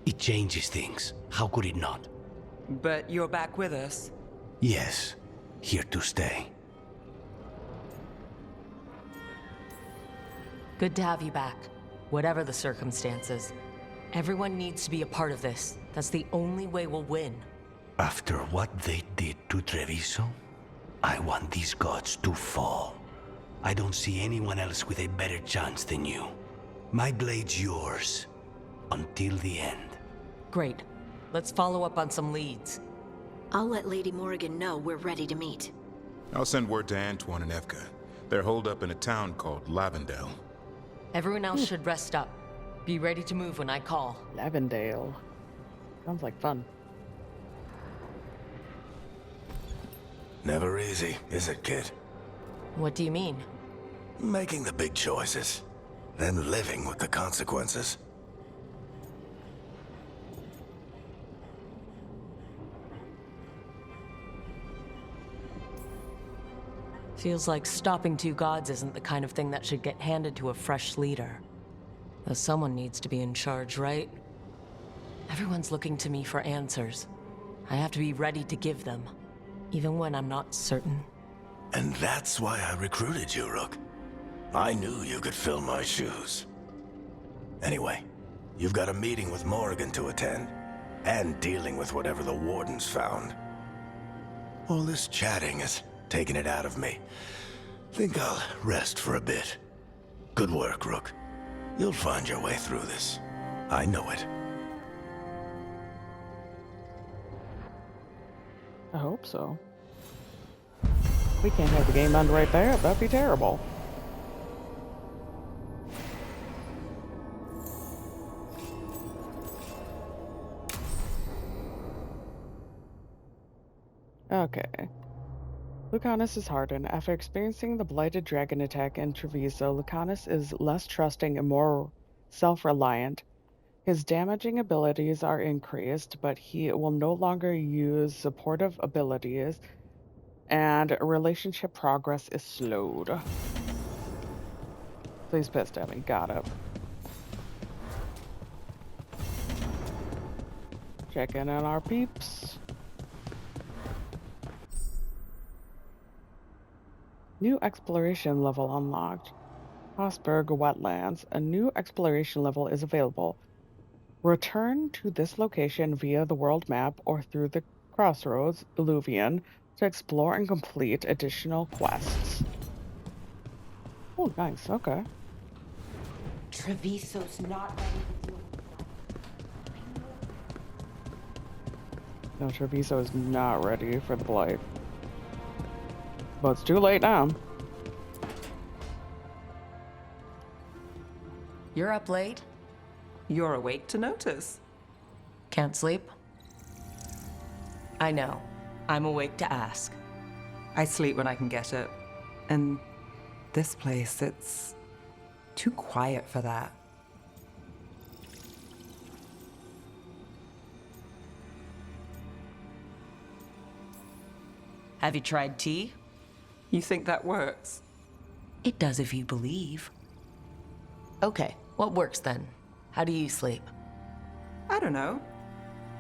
it changes things. How could it not? But you're back with us. Yes, here to stay. Good to have you back, whatever the circumstances. Everyone needs to be a part of this. That's the only way we'll win. After what they did to Treviso, I want these gods to fall. I don't see anyone else with a better chance than you. My blade's yours, until the end. Great. Let's follow up on some leads. I'll let Lady Morrigan know we're ready to meet. I'll send word to Antoine and Evka. They're holed up in a town called Lavendale. Everyone else should rest up. Be ready to move when I call. Lavendale. Sounds like fun. Never easy, is it, kid? What do you mean? Making the big choices, then living with the consequences. Feels like stopping two gods isn't the kind of thing that should get handed to a fresh leader. Though someone needs to be in charge, right? Everyone's looking to me for answers. I have to be ready to give them, even when I'm not certain. And that's why I recruited you, Rook. I knew you could fill my shoes. Anyway, you've got a meeting with Morrigan to attend, and dealing with whatever the Warden's found. All this chatting is taking it out of me. Think I'll rest for a bit. Good work, Rook. You'll find your way through this. I know it. I hope so. We can't have the game end right there. That'd be terrible. Okay. Lucanus is hardened. After experiencing the Blighted Dragon attack in Treviso, Lucanus is less trusting and more self-reliant. His damaging abilities are increased, but he will no longer use supportive abilities, and relationship progress is slowed. So he's pissed at me. Got it. Check in on our peeps. New exploration level unlocked. Hosberg Wetlands. A new exploration level is available. Return to this location via the world map or through the crossroads, Illuvian, to explore and complete additional quests. Oh, nice. Okay. Treviso's not ready to deal with No, Treviso is not ready for the Blight. But it's too late now. You're up late? You're awake to notice. Can't sleep? I know. I'm awake to ask. I sleep when I can get it. And this place, it's too quiet for that. Have you tried tea? You think that works? It does if you believe. Okay, what works then? How do you sleep? I don't know.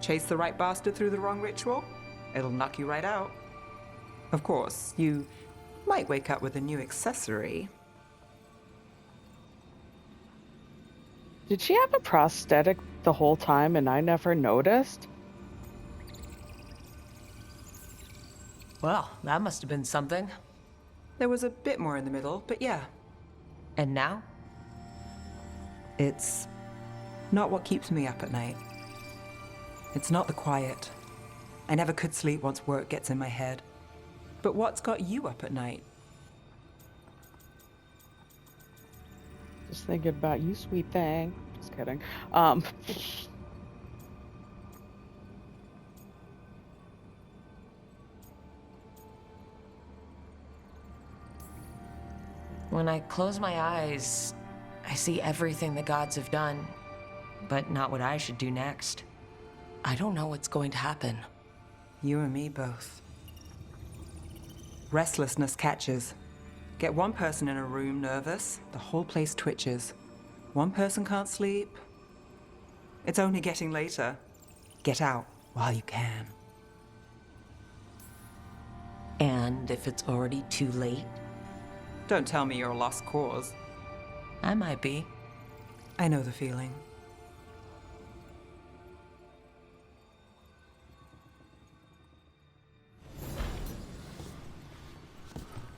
Chase the right bastard through the wrong ritual? It'll knock you right out. Of course, you might wake up with a new accessory. Did she have a prosthetic the whole time and I never noticed? Well, that must have been something. There was a bit more in the middle, but yeah. And now? It's not what keeps me up at night. It's not the quiet. I never could sleep once work gets in my head. But what's got you up at night? Just thinking about you, sweet thing. Just kidding. When I close my eyes, I see everything the gods have done, but not what I should do next. I don't know what's going to happen. You and me both. Restlessness catches. Get one person in a room nervous, the whole place twitches. One person can't sleep. It's only getting later. Get out while you can. And if it's already too late? Don't tell me you're a lost cause. I might be. I know the feeling.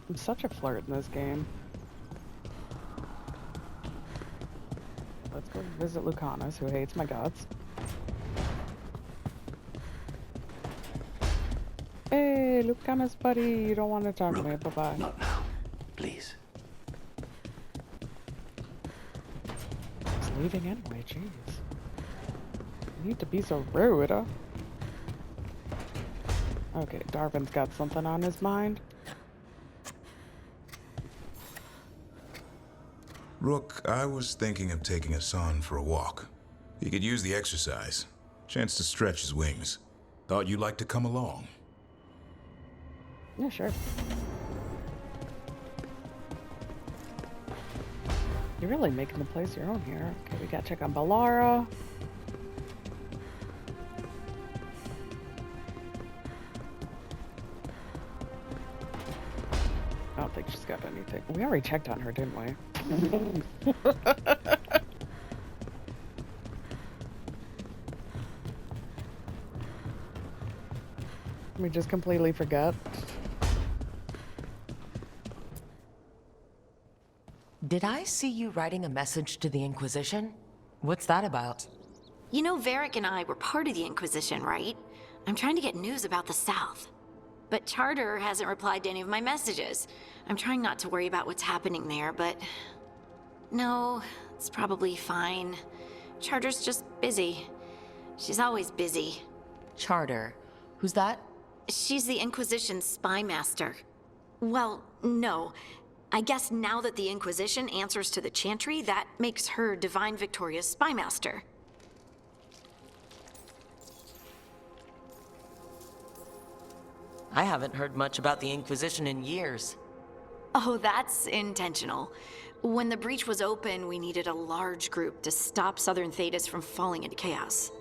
I'm such a flirt in this game. Let's go visit Lucanus, who hates my guts. Hey, Lucanus, buddy, you don't want to talk to me. Bye-bye. Not now, please. He's leaving anyway, jeez. You need to be so rude, huh? Okay, Darvin's got something on his mind. Rook, I was thinking of taking Hassan for a walk. He could use the exercise. Chance to stretch his wings. Thought you'd like to come along. Yeah, sure. You're really making the place your own here. Okay, we gotta check on Balara. I don't think she's got anything. We already checked on her, didn't we? We just completely forget. Did I see you writing a message to the Inquisition? What's that about? You know, Varric and I were part of the Inquisition, right? I'm trying to get news about the South. But Charter hasn't replied to any of my messages. I'm trying not to worry about what's happening there, but... No, it's probably fine. Charter's just busy. She's always busy. Charter? Who's that? She's the Inquisition's spy master. Well, no. I guess now that the Inquisition answers to the Chantry, that makes her Divine Victoria's spy master. I haven't heard much about the Inquisition in years. Oh, that's intentional. When the breach was open, we needed a large group to stop Southern Thedas from falling into chaos.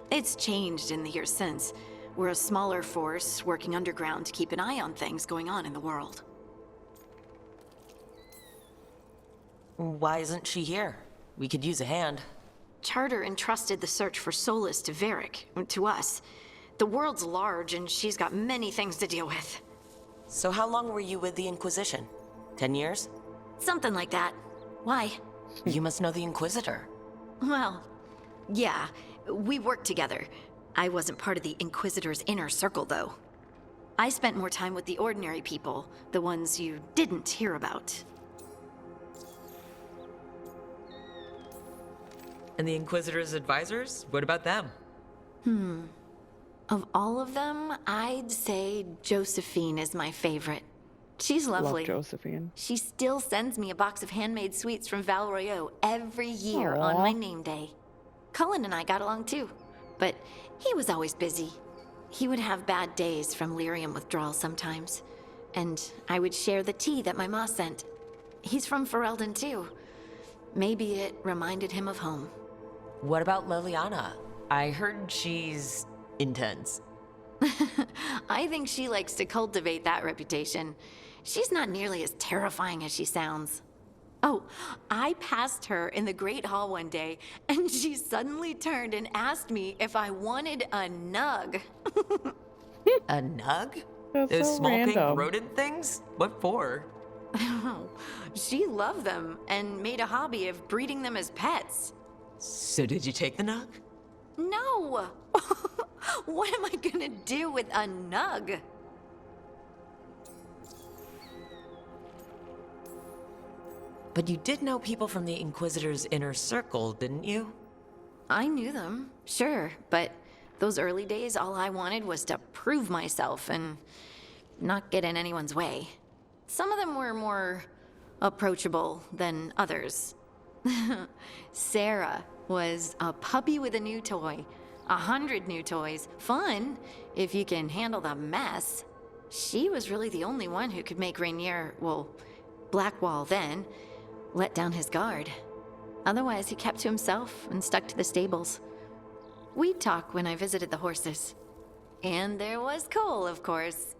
It's changed in the years since. We're a smaller force working underground to keep an eye on things going on in the world. Why isn't she here? We could use a hand. Charter entrusted the search for Solus to Varric, to us. The world's large and she's got many things to deal with. So how long were you with the Inquisition? 10 years? Something like that. Why? You must know the Inquisitor. Well, yeah, we worked together. I wasn't part of the Inquisitor's inner circle, though. I spent more time with the ordinary people, the ones you didn't hear about. And the Inquisitor's advisors? What about them? Of all of them, I'd say Josephine is my favorite. She's lovely. Love Josephine. She still sends me a box of handmade sweets from Val Royeaux every year on my name day. Cullen and I got along too, but he was always busy. He would have bad days from lyrium withdrawal sometimes, and I would share the tea that my ma sent. He's from Ferelden too. Maybe it reminded him of home. What about Liliana? I heard she's intense. I think she likes to cultivate that reputation. She's not nearly as terrifying as she sounds. Oh, I passed her in the Great Hall one day, and she suddenly turned and asked me if I wanted a nug. A nug? That's Those so small random. pink rodent things? What for? She loved them and made a hobby of breeding them as pets. So did you take the nug? No! What am I gonna do with a nug? But you did know people from the Inquisitor's inner circle, didn't you? I knew them, sure, but those early days, all I wanted was to prove myself and not get in anyone's way. Some of them were more approachable than others. Sarah was a puppy with a new toy. 100 new toys. Fun, if you can handle the mess. She was really the only one who could make Rainier, well, Blackwall then, let down his guard. Otherwise, he kept to himself and stuck to the stables. We'd talk when I visited the horses. And there was Cole, of course.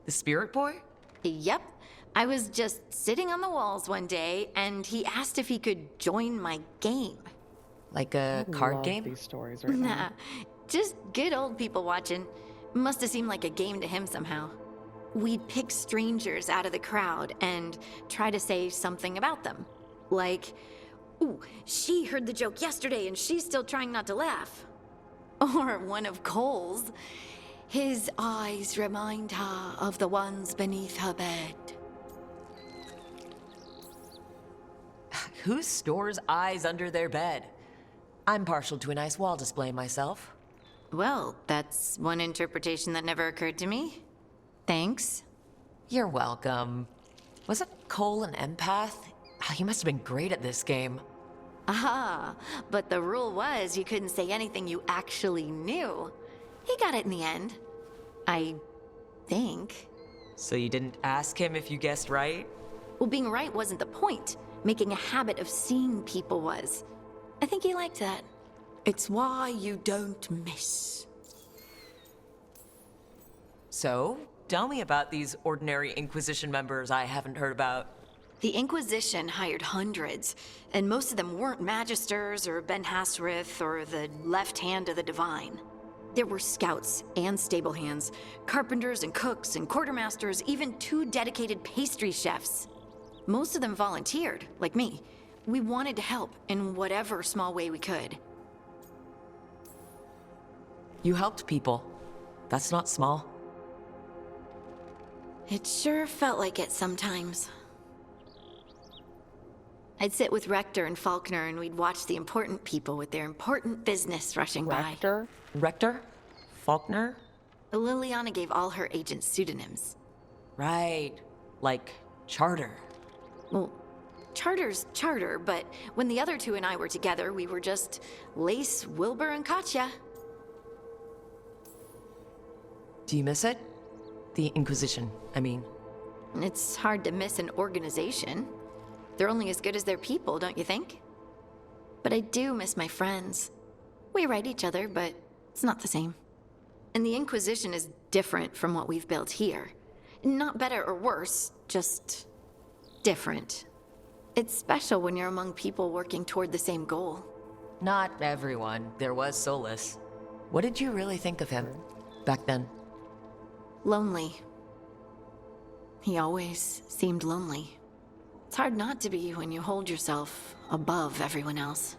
The spirit boy? Yep. I was just sitting on the walls one day, and he asked if he could join my game. Like a card game? These stories right now. Nah, just good old people watching. Must have seemed like a game to him somehow. We'd pick strangers out of the crowd and try to say something about them. Like, ooh, she heard the joke yesterday and she's still trying not to laugh. Or one of Cole's. His eyes remind her of the ones beneath her bed. Who stores eyes under their bed? I'm partial to a nice wall display myself. Well, that's one interpretation that never occurred to me. Thanks. You're welcome. Wasn't Cole an empath? He must have been great at this game. Ah, but the rule was you couldn't say anything you actually knew. He got it in the end. I think. So you didn't ask him if you guessed right? Well, being right wasn't the point. Making a habit of seeing people was. I think he liked that. It's why you don't miss. So, tell me about these ordinary Inquisition members I haven't heard about. The Inquisition hired hundreds, and most of them weren't Magisters or Ben Hasrith or the left hand of the Divine. There were scouts and stable hands, carpenters and cooks and quartermasters, even 2 dedicated pastry chefs. Most of them volunteered, like me. We wanted to help in whatever small way we could. You helped people. That's not small. It sure felt like it sometimes. I'd sit with Rector and Faulkner and we'd watch the important people with their important business rushing by. Rector? Faulkner? Liliana gave all her agents pseudonyms. Right. Like Charter. Well, Charter's Charter, but when the other 2 and I were together, we were just Lace, Wilbur, and Katya. Do you miss it? The Inquisition, I mean. It's hard to miss an organization. They're only as good as their people, don't you think? But I do miss my friends. We write each other, but it's not the same. And the Inquisition is different from what we've built here. Not better or worse, just different. It's special when you're among people working toward the same goal. Not everyone. There was Solus. What did you really think of him back then? Lonely. He always seemed lonely. It's hard not to be when you hold yourself above everyone else.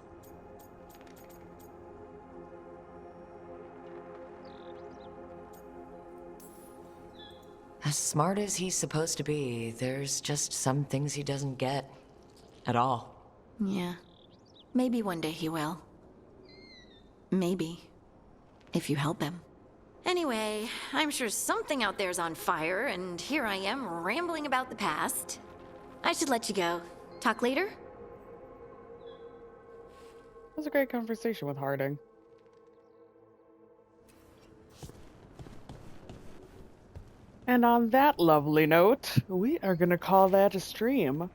As smart as he's supposed to be, there's just some things he doesn't get. At all. Yeah. Maybe one day he will. Maybe. If you help him. Anyway, I'm sure something out there's on fire, and here I am rambling about the past. I should let you go. Talk later? It was a great conversation with Harding. And on that lovely note, we are going to call that a stream.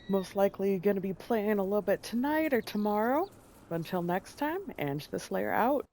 Most likely going to be playing a little bit tonight or tomorrow. But until next time, Ange the Slayer out.